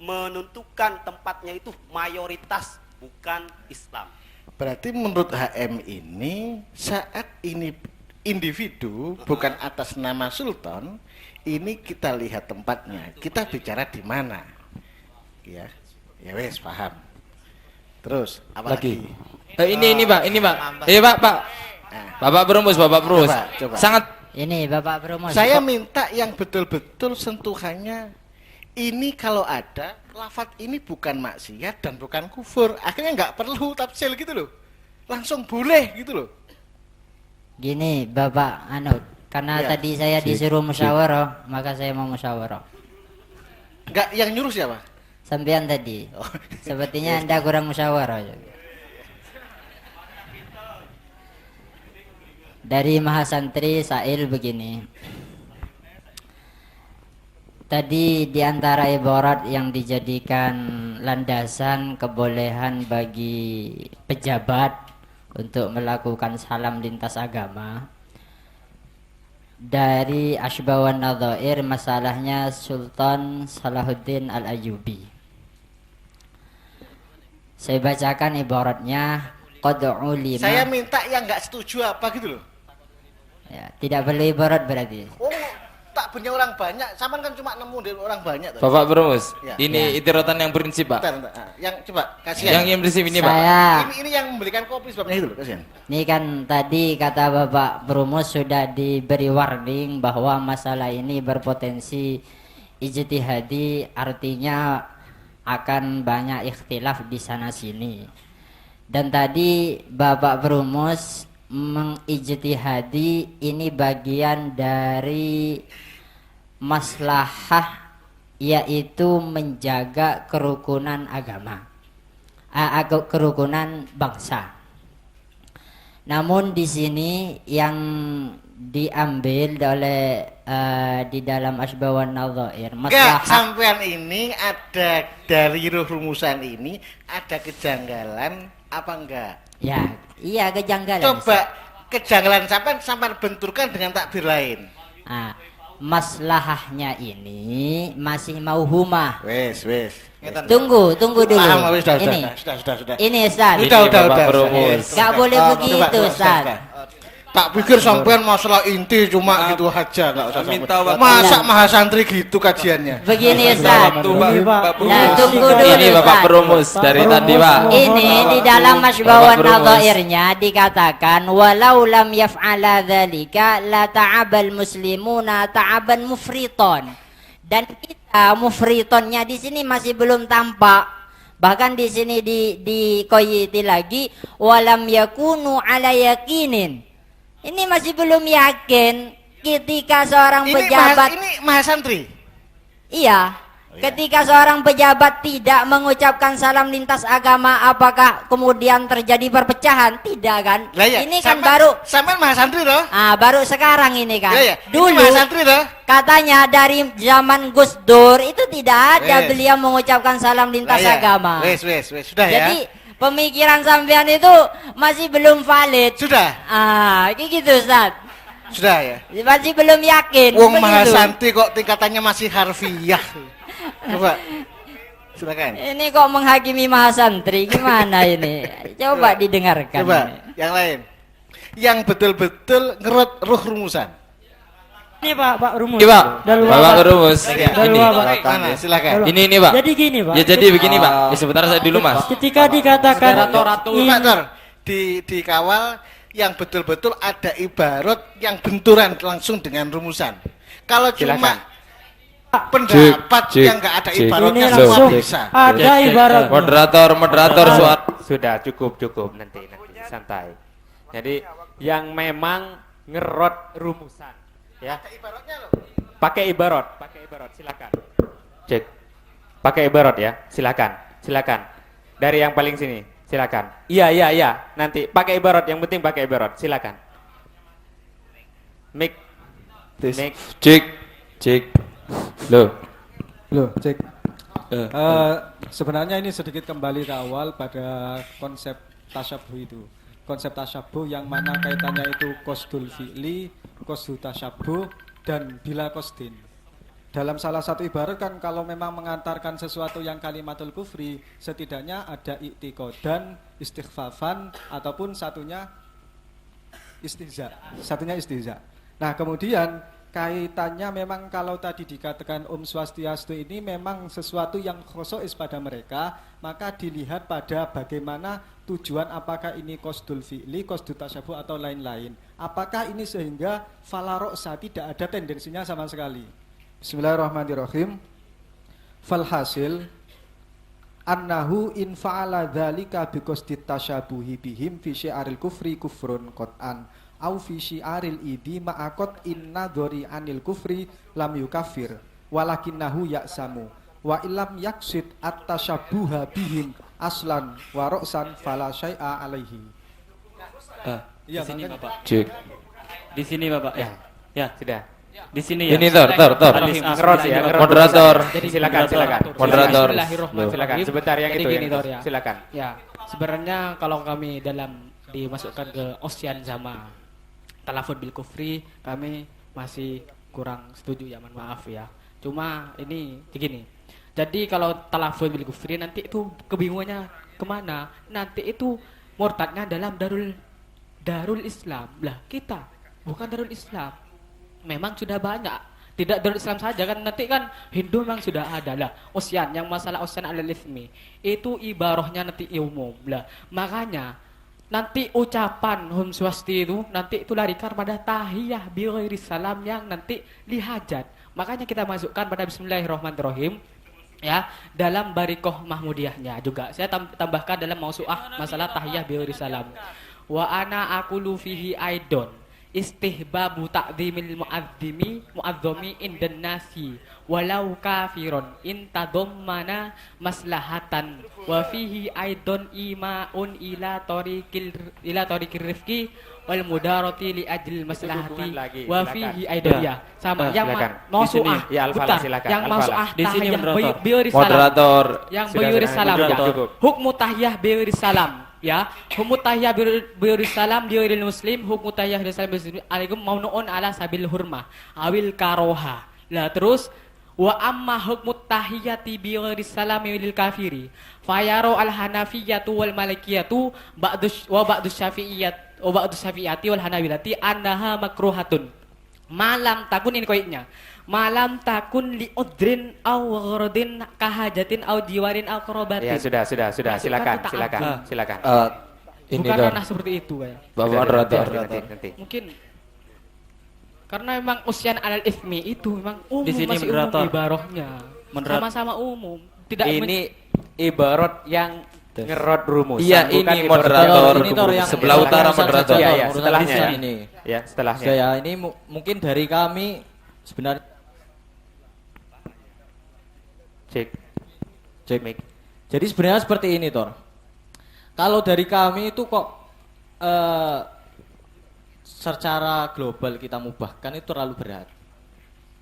menentukan tempatnya itu mayoritas bukan Islam. Berarti menurut HM ini saat ini individu bukan atas nama sultan, ini kita lihat tempatnya, kita bicara di mana, ya wes paham. Terus apa lagi? Ini Pak, Pak. Bapak Perumus. Coba. Sangat ini Bapak Perumus. Saya minta yang betul-betul sentuhannya. Ini kalau ada lafadz ini bukan maksiat dan bukan kufur, akhirnya nggak perlu tafsir gitu loh, langsung boleh gitu loh. Gini Bapak karena tadi saya disuruh musyawarah, maka saya mau musyawarah. Nggak, yang nyuruh siapa? Sampean tadi. Sepertinya Anda kurang musyawarah. Dari Mahasantri Sail begini. Tadi di antara ibarat yang dijadikan landasan kebolehan bagi pejabat untuk melakukan salam lintas agama, dari Ashbawan Nadhair masalahnya Sultan Salahuddin Al-Ayyubi. Saya bacakan ibaratnya, qad ulima. Saya minta yang nggak setuju apa gitu loh. Ya, tidak perlu ibarat berarti. Oh, tak punya orang banyak, sama kan cuma nemu dari orang banyak. Bapak Perumus, ya. Ini itirotan yang prinsip Pak. Bentar. Yang coba kasihan. Yang prinsip ini Pak. Ini yang memberikan kopi sebabnya itu loh, kasihan. Ini kan tadi kata Bapak Perumus sudah diberi warning bahwa masalah ini berpotensi ijtihadi, artinya akan banyak ikhtilaf di sana sini. Dan tadi Bapak Perumus mengijtihadi ini bagian dari maslahah, yaitu menjaga kerukunan agama, kerukunan bangsa. Namun di sini yang diambil oleh di dalam asbawan nadhair Enggak, sampean ini ada dari rumusan ini ada kejanggalan apa enggak? Ya, iya kejanggalan. Coba kejanggalan sampean benturkan dengan takbir lain. Ah, maslahahnya ini masih mauhumah. Wes. Tunggu dulu. Paham, sudah. Ini Ustaz. Udah. Gak boleh begitu Ustaz. Tak pikir sampean masalah inti cuma gitu aja, enggak usah. Minta waktu. Masa mahasantri gitu kajiannya. Begini Ustaz. Tunggu dulu. Ini Bapak Perumus dari tadi, Pak. Ini di dalam masbawan nadhairnya dikatakan walau lam yaf'ala dzalika la ta'abal muslimuna ta'aban mufriton. Dan kita mufritonnya di sini masih belum tampak. Bahkan di sini di koyiti lagi walam yakunu ala yakinin. Ini masih belum yakin ketika seorang pejabat ini mahasantri. Iya. Ketika seorang pejabat tidak mengucapkan salam lintas agama, apakah kemudian terjadi perpecahan? Tidak kan? Ya, ini kan baru sampean mahasantri loh. Ah, baru sekarang ini kan. Ya. Dulu ini mahasantri loh. Katanya dari zaman Gus Dur itu tidak ada beliau mengucapkan salam lintas agama. Wes, sudah ya. Jadi pemikiran sampean itu masih belum valid. Sudah. Ah, kayak gitu Ustaz. Sudah ya. Masih belum yakin. Wong mahasantri kok tingkatannya masih harfiah. Coba. Silakan. Ini kok menghakimi mahasantri gimana ini? Coba didengarkan. Coba yang lain. Yang betul-betul ngerot ruh rumusan. Ini Pak Rumus. Ini Pak. Bapak Rumus. Ini. Mana? Silakan. Ini Pak. Jadi gini Pak. Ya jadi begini Pak. Ya, sebentar saya dulu Mas. Ketika dikatakan dikawal yang betul-betul ada ibarat yang benturan langsung dengan rumusan. Kalau cuma pendapat yang enggak ada ibaratnya semua bisa. Ada ibarat. Moderator suara. Sudah cukup nanti santai. Jadi yang memang ngerot rumusan. Ya. Pakai ibarat, silakan. Cek. Pakai ibarat ya, silakan. Dari yang paling sini, silakan. Iya. Nanti pakai ibarat, yang penting pakai ibarat, silakan. Mic. Cek. Loh, cek. Sebenarnya ini sedikit kembali ke awal pada konsep tasyabuh itu. Konsep tasyabuh yang mana kaitannya itu qasdul fi'li, qasdu tasyabuh, dan bila qasdin. Dalam salah satu ibarat kan kalau memang mengantarkan sesuatu yang kalimatul kufri, setidaknya ada i'tiqadan, istighfafan, ataupun satunya istihza. Nah kemudian kaitannya memang kalau tadi dikatakan Swastiastu ini memang sesuatu yang khosois pada mereka, maka dilihat pada bagaimana tujuan, apakah ini qasdul fi'li, qasdu tasyabuh atau lain-lain. Apakah ini sehingga falaroksa tidak ada tendensinya sama sekali. Bismillahirrahmanirrahim. Falhasil annahu in fa'ala dzalika biqasdi tasyabuhi bihim fi syi'aril kufri kufrun qat'an au fi syi'aril idi ma'aqat inna dhari anil kufri lam yukaffir walakinnahu ya'samu wa illam yaqsid at-tasyabuha bihim aslan wa ra'san fala syai'a alaihi. Di sini Bapak. Cek. Di sini Bapak. Ya, sudah. Di sini ya. Ini tor. Moderator. Jadi silakan. Moderator. Silakan. Sebentar yang itu ya. Silakan. Ya, sebenarnya kalau kami dalam dimasukkan ke Osyan sama talafut bil kufri, kami masih kurang setuju ya, mohon maaf ya. Cuma ini begini. Jadi kalau talafut bil kufri nanti itu kebingungannya kemana? Nanti itu murtadnya dalam darul Islam. Lah kita bukan darul Islam. Memang sudah banyak. Tidak darul Islam saja kan, nanti kan Hindu memang sudah ada lah. Osyan, yang masalah Osyan al-Lithmi itu ibarahnya nanti umum lah. Makanya nanti ucapan Hum Swasti itu nanti itu larikan pada tahiyah bi ghairi salam yang nanti lihajat. Makanya kita masukkan pada Bismillahirrahmanirrahim ya, dalam barikoh Mahmudiyahnya juga. Saya tambahkan dalam mausu'ah masalah tahiyah bi ghairi salam. Wa ana aqulu fihi aidon. istihbabu ta'dhimil mu'adzimi indan nasi walau kafiron in tadammana maslahatan wa fihi aidon ima'un ila tariqir rifqi wal mudarati li ajlil maslahati wa fihi aidon ya sama yang mausu'ah yang mausu'ah tahiyah biuri salam moderator yang biuri salam ya hukmu tahiyah biuri salam ya hukum tahiyah biuri salam diuril muslim hukum tahiyah biuri salam alaikum maunuun ala sabil hurmah awil karoha lah terus wa amma hukmu tahiyati biuri salam lil kafiri fayaro al hanafiyatu wal malikiyatu ba'du syafi'iyati wal hanabilati annaha makruhatun malam takun ini koiknya malam takun li udrin aw gharadin kahajatin aw jiwarin aw qarabatin. Ya sudah silakan. Ini bukan ranah seperti itu kayak. Bapak moderator nanti. Mungkin karena memang usian alal ismi itu memang umum di sini masih moderator. Umum ibarahnya. Sama-sama umum. Tidak ini ibarat yang ngerot rumus. Iya, ini moderator yang sebelah utara moderator. Iya, setelahnya ini. Ya, setelahnya. Ya, ini mungkin dari kami sebenarnya cek mic. Jadi sebenarnya seperti ini, Tor. Kalau dari kami itu kok secara global kita mubahkan itu terlalu berat.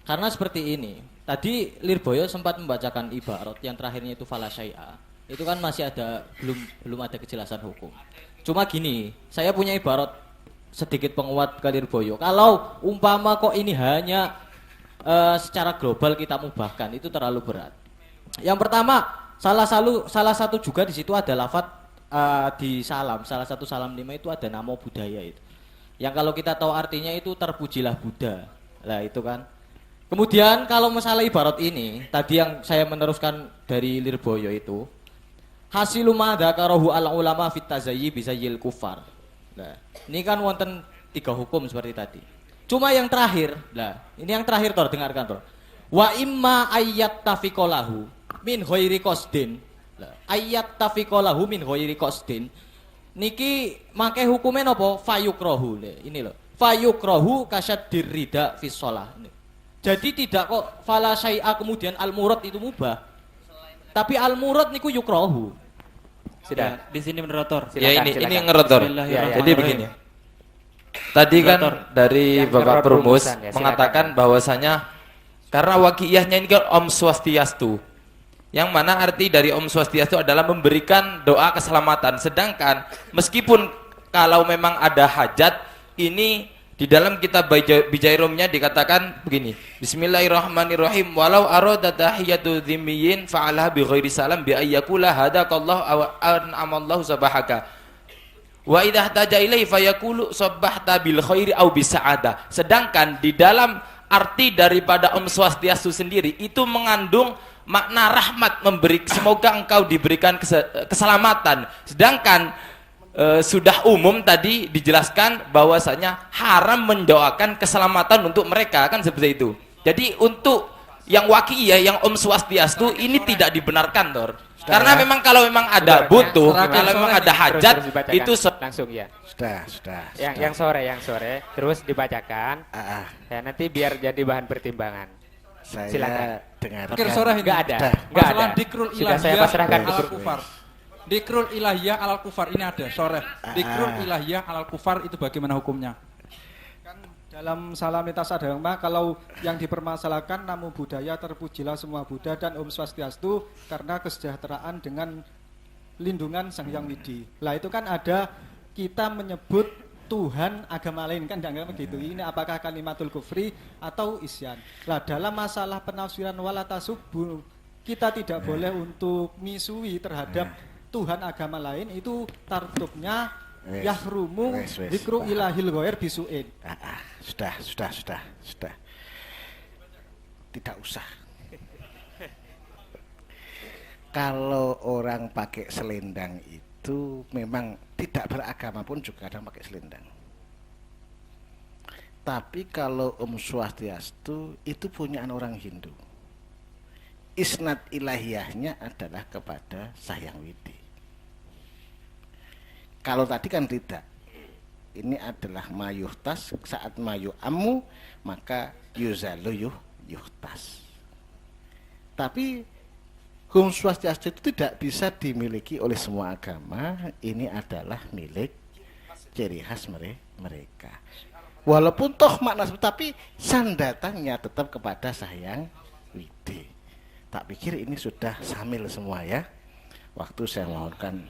Karena seperti ini. Tadi Lirboyo sempat membacakan ibarat yang terakhirnya itu fala syai'a. Itu kan masih ada belum ada kejelasan hukum. Cuma gini, saya punya ibarat sedikit penguat ke Lirboyo. Kalau umpama kok ini hanya secara global kita mubahkan itu terlalu berat. Yang pertama, salah satu juga di situ ada lafadz di salam. Salah satu salam 5 itu ada namo budaya itu. Yang kalau kita tahu artinya itu terpujilah Buddha. Lah itu kan. Kemudian kalau masalah ibarat ini, tadi yang saya meneruskan dari Lirboyo itu, hasilu ma dzakarahu al ulama fit tazayyi bisayyil kufar. Nah, ini kan wonten 3 hukum seperti tadi. Cuma yang terakhir, ini yang terakhir Tor, dengarkan Tor. Wa imma ayyat tafiqolahu min ghairi qasdin. Ayyat tafiqolahu min ghairi qasdin. Niki make hukume napa? Fayukrohu. Ini loh. Fayukrohu kasyaddir rida fi shalah. Jadi tidak kok fala syai'a kemudian al murad itu mubah. Tapi al murad niku yukrohu. Sudah. Ya, di sini moderator. Ya ini ngerotor. Jadi begini. Tadi kan dari Bapak Perumus mengatakan bahwasanya karena waqiahnya ini kan Om Swastiastu, yang mana arti dari Om Swastiastu adalah memberikan doa keselamatan. Sedangkan meskipun kalau memang ada hajat, ini di dalam kitab Bijairumnya dikatakan begini, Bismillahirrahmanirrahim, walau arada tahiyatu dhimmiyin fa'alaha bi ghairi salam bi ayyakula hadakallahu aw an'amallahu sabahaka wa idha taja ilaihi fayaqulu sabbahta bil khairi aw bisa'ada. Sedangkan di dalam arti daripada Om Swastiastu sendiri itu mengandung makna rahmat, memberi semoga engkau diberikan keselamatan. Sedangkan sudah umum tadi dijelaskan bahwasanya haram mendoakan keselamatan untuk mereka, kan seperti itu. Jadi untuk yang waqiyah, yang Om Swastiastu ini tidak dibenarkan, Tor. Karena memang kalau memang ada butuh, kalau memang ada hajat itu langsung ya. Sudah. Yang sore terus dibacakan. Ya nanti biar jadi bahan pertimbangan. Silakan. Dengarkan. Sore enggak ada. Dikrul Sudah saya pasrahkan ke kufar. Dikrul ilahiyah alal kufar ini ada sore. Dikrul ilahiyah alal kufar itu bagaimana hukumnya? Dalam salamitas agama, kalau yang dipermasalahkan namo budaya terpujilah semua Buddha dan Om Swastiastu karena kesejahteraan dengan lindungan Sang Hyang Widi. Lah itu kan ada kita menyebut Tuhan agama lain, kan enggak begitu. Ini apakah kalimatul kufri atau isyan. Lah dalam masalah penafsiran walatasubbu, kita tidak boleh untuk misui terhadap Tuhan agama lain, itu tartubnya yahrumu zikru ilahil ghair bisu'in. Sudah. Tidak usah. Kalau orang pakai selendang itu memang tidak beragama pun juga ada yang pakai selendang. Tapi kalau Om Swastiastu itu punya orang Hindu. Isnad ilahiyahnya adalah kepada Sang Hyang Widi. Kalau tadi kan tidak. ini adalah mayuhtas, saat mayu amu maka yuzalu yuhtas. Tapi hukum swastiastu itu tidak bisa dimiliki oleh semua agama. Ini adalah milik ciri khas mereka. Walaupun toh makna, tapi sandatannya tetap kepada Sahyang Widi. Tak pikir ini sudah samil semua ya. Waktu saya mohonkan.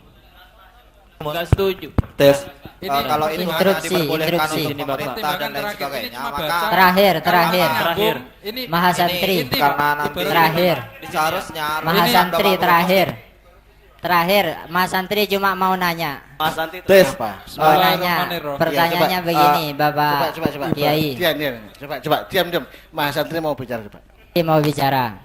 Enggak setuju. Tes. Ini Kalau ini diperbolehkan untuk ini, pemerintah dan lain sebagainya, maka terakhir. Ini Mahasantri. Karena nanti terakhir. Seharusnya Mahasantri terakhir. Mahasantri cuma mau nanya. Mahasantri tes Mau nanya. Pertanyaannya begini, Bapak coba. Kiai. Coba diam. Mahasantri mau bicara coba. Mau bicara.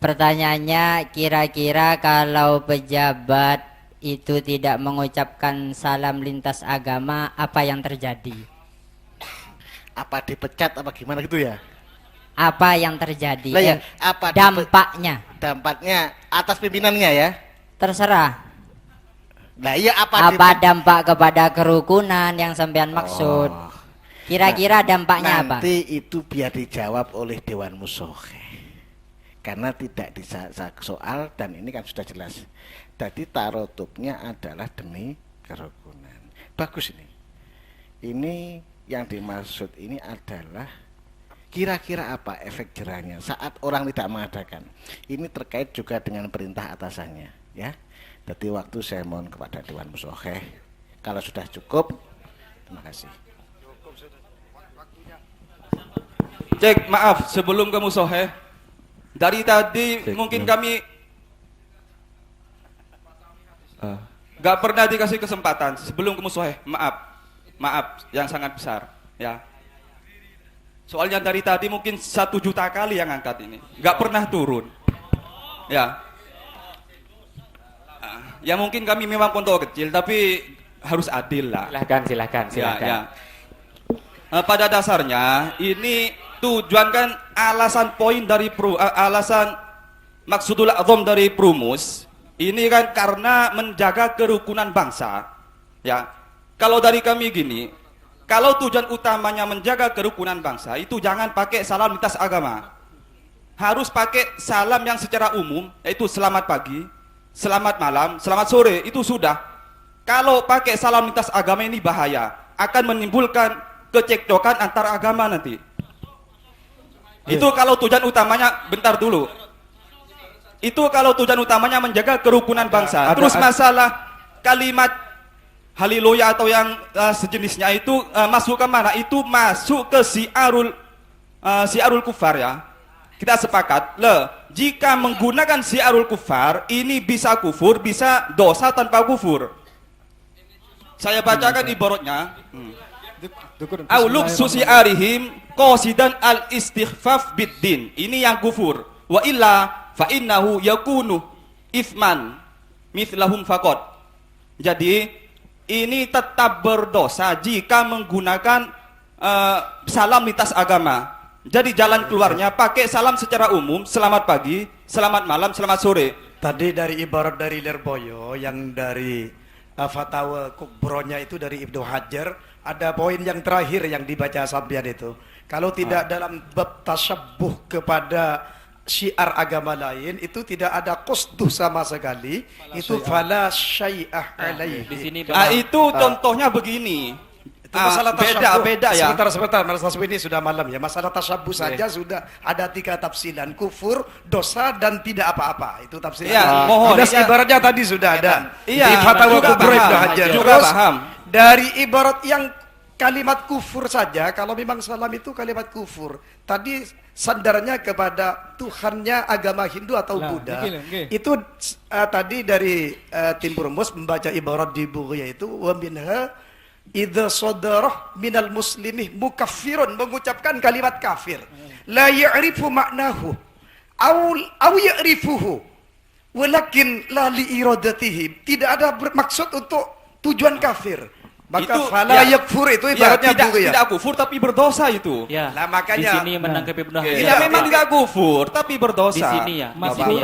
Pertanyaannya, kira-kira kalau pejabat itu tidak mengucapkan salam lintas agama, apa yang terjadi? Apa dipecat apa gimana gitu ya? Apa yang terjadi? Lah ya, apa dampaknya? Dampaknya atas pimpinannya ya? Terserah. Nah iya apa dampak kepada kerukunan yang sampean maksud? Kira-kira dampaknya apa? Nanti itu biar dijawab oleh Dewan Musyawarah. Karena tidak soal dan ini kan sudah jelas. Jadi tarotupnya adalah demi kerukunan. Bagus ini. Ini yang dimaksud ini adalah kira-kira apa efek jerahnya saat orang tidak mengadakan. Ini terkait juga dengan perintah atasannya, ya. Jadi waktu saya mohon kepada Dewan Musyawarah. Kalau sudah cukup, terima kasih. Cek, maaf sebelum ke musyawarah. Dari tadi mungkin kami gak pernah dikasih kesempatan sebelum ke musyawarah. Maaf yang sangat besar ya. Soalnya dari tadi mungkin 1 juta kali yang angkat ini, gak pernah turun ya. Ya mungkin kami memang pondok kecil tapi harus adil lah. Silakan. Ya. Pada dasarnya ini tujuan kan alasan poin dari alasan maksudul adzam dari Prumus ini kan karena menjaga kerukunan bangsa ya. Kalau dari kami gini, kalau tujuan utamanya menjaga kerukunan bangsa itu jangan pakai salam lintas agama, harus pakai salam yang secara umum, yaitu selamat pagi, selamat malam, selamat sore, itu sudah. Kalau pakai salam lintas agama ini bahaya, akan menimbulkan kecekcokan antar agama nanti. Itu kalau tujuan utamanya, bentar dulu. Itu kalau tujuan utamanya menjaga kerukunan bangsa. Terus masalah kalimat haleluya atau yang sejenisnya itu masuk ke mana? Itu masuk ke siarul kufar ya. Kita sepakat, jika menggunakan siarul kufar, ini bisa kufur, bisa dosa tanpa kufur. Saya bacakan ibaratnya. Auluk susiarihim qasidan al-istighfaf biddin. Ini yang kufur. Wa illa fa innahu yakunu ithman mithlahum faqat. Jadi ini tetap berdosa jika menggunakan salam lintas agama. Jadi jalan keluarnya pakai salam secara umum, selamat pagi, selamat malam, selamat sore. Tadi dari ibarat dari Lirboyo yang dari Fatwa Kubronya itu dari Ibnu Hajar, ada poin yang terakhir yang dibaca sampean itu. Kalau tidak dalam bab tasyabuh kepada syiar agama lain itu tidak ada qasduh sama sekali, itu fala syai'ah alaihi. Di sini itu contohnya begini. Itu masalah beda ya. Sebentar, masalah ini sudah malam ya. Masalah tasyabuh saja sudah ada 3 tafsiran, kufur, dosa dan tidak apa-apa. Itu tafsiran. Ya, mohon. Ibaratnya tadi sudah ada. Iya, di Fatwa Kubra Ibnu Hajar. Juga paham. Dari ibarat yang kalimat kufur saja, kalau memang salam itu kalimat kufur, tadi sandarnya kepada Tuhannya agama Hindu atau Buddha. Itu tadi dari tim Prumus membaca ibarat di buku yaitu wa minha idza sadarah minal muslimih mukaffirun, mengucapkan kalimat kafir, la ya'rifu maknahu au ya'rifuhu walakin la li iradatihi, tidak ada bermaksud untuk tujuan kafir, Maka itu fala yakfur itu ibaratnya tidak kufur tapi berdosa itu. Ya. Nah, makanya di sini menanggapi Ibnu Hajar. Ya memang tidak kufur tapi berdosa. Di sini ya. Di sini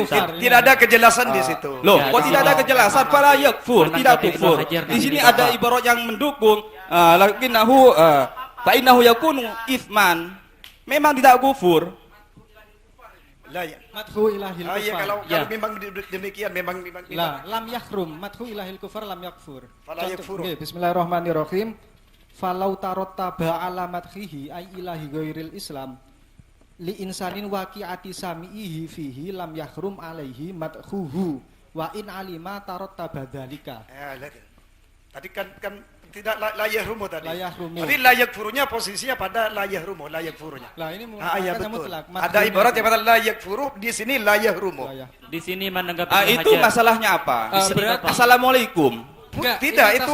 ya. Tidak ada kejelasan di situ. Loh, kok tidak ada kejelasan? Fala yakfur, tidak kufur. Di sini ada ibarat yang mendukung lakinnahu fa innahu yakunu itsman. Memang tidak kufur. Madhu ilahil kufar. Iya, kalau memang demikian memang lah lam yakhrum madhu ilahil kufar lam yakfur. Fala yakfur. Bismillahirrahmanirrahim. Falau tarottaba ala madhihi ay ilahi ghairil islam li insanin waqi'ati sami'ihi fihi lam yakhrum alaihi madhuhu wa in alima tarottaba dzalika. Tadi kan tidak layak rumo tadi. Layak rumo. Jadi layak furunya posisinya pada layak rumo, layak furunya. Lah ini iya betul. Ada ibarat yang pada layak furu, di sini layak rumo. Di sini menanggapi Itu masalahnya apa? Assalamualaikum. Tidak, itu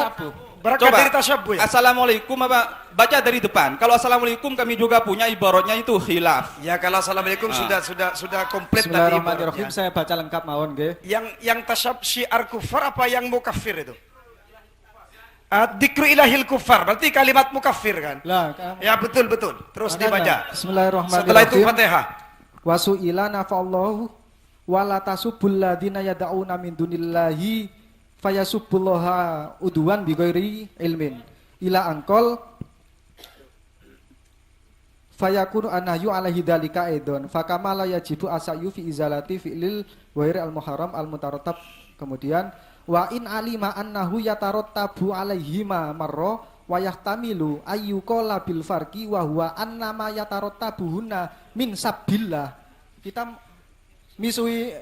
berangkat dari tasyabuh ya. Assalamualaikum apa? Baca dari depan. Kalau assalamualaikum kami juga punya ibaratnya itu khilaf. Ya kalau assalamualaikum sudah komplit tadi. Bismillahirrahmanirrahim. Saya baca lengkap mawon nggih. Yang tasyab syiar kufar apa yang mukafir itu? Dikru ilahil kufar, berarti kalimat mukafir kan? Lah, ya betul. Terus dibaca. Bismillahirrahmanirrahim. Setelah itu Fatihah. Wasu'ila nafa'allahu wala tasubbul ladzina yad'una min dunillahi fayasubbullaha udwan bighairi ilmin. Ila angkol fayakunu anahyu alaihi dzalika aidon fakama la yajibu asayu fi izalati fi'lil ghairi al-muharram al-mutarattab. Kemudian wa in alima annahu yatarottabu alaihima marra wa yahtamilu ayyuqala bil farqi wa huwa annama yatarottabuhunna min sabbillah. Kita misui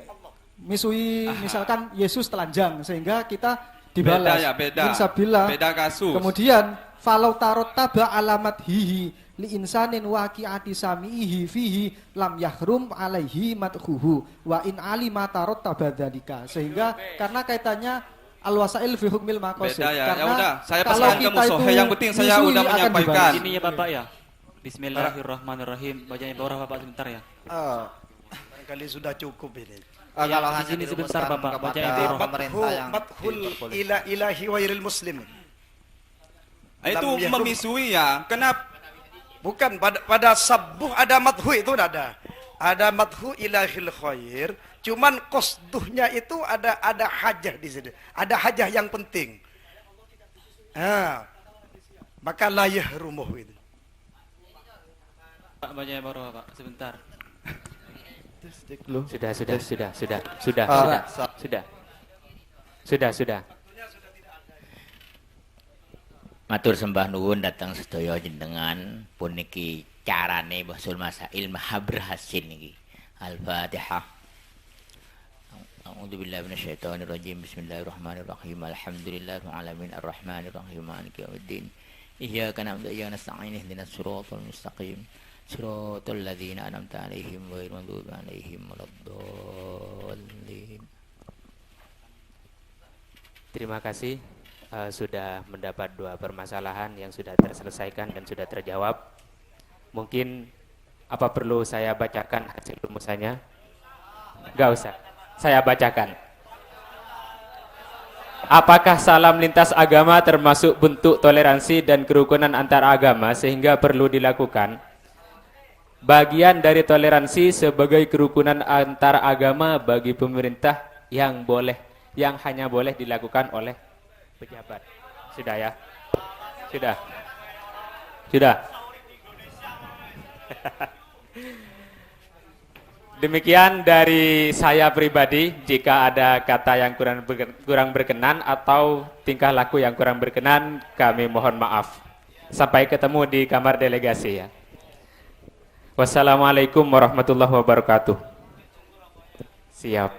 misalkan Yesus telanjang sehingga kita dibalas beda. min sabbillah. Beda kasus. Kemudian falau tarottaba alamat hihi li insanin waqi'ati sami'ihi fihi lam yahrum alaihi madhuhu wa in alima tarottaba dzalika. Sehingga karena kaitannya al-wasail fi hukmil maqasid. Beda ya. Karena Ya udah, saya pesan kamu Sohe, yang penting saya udah menyampaikan. Ini ya Bapak ya. Bismillahirrahmanirrahim. Bacanya bawah Bapak sebentar ya. Barangkali sudah cukup ini. Kalau di sini sebentar Bapak. Bacanya bawah pemerintah yang madhul ilahi wairil muslim. Itu memisui ya. Kenapa? Bukan, pada sabuh ada madhu itu ada. Ada madhu ilahil khair, cuman qasduhnya itu ada hajah di sini. Ada hajah yang penting. Maka layah rumuh itu. Pak bacanya baru Pak, sebentar. Sudah. Matur sembah nuwun datang sedaya jenengan puniki carane basul masail maha berhasil niki. Al-Fatihah. A'udzu billahi minasyaitonir rajim. Bismillahirrahmanirrahim. Alhamdulillahirabbil alamin arrahmanir rahim maliki yaumiddin. Iyyaka na'budu wa iyyaka nasta'in ihdinas siratal mustaqim. Siratal ladzina an'amta 'alaihim ghairil maghdubi 'alaihim waladdallin. Terima kasih. Sudah mendapat 2 permasalahan yang sudah terselesaikan dan sudah terjawab. Mungkin apa perlu saya bacakan hasil rumusannya? Gak usah, saya bacakan. Apakah salam lintas agama termasuk bentuk toleransi dan kerukunan antar agama sehingga perlu dilakukan? Bagian dari toleransi sebagai kerukunan antar agama bagi pemerintah yang hanya boleh dilakukan oleh pejabat. Sudah ya? Sudah. Demikian dari saya pribadi. Jika ada kata yang kurang berkenan atau tingkah laku yang kurang berkenan, kami mohon maaf. Sampai ketemu di kamar delegasi ya. Wassalamualaikum warahmatullahi wabarakatuh. Siap.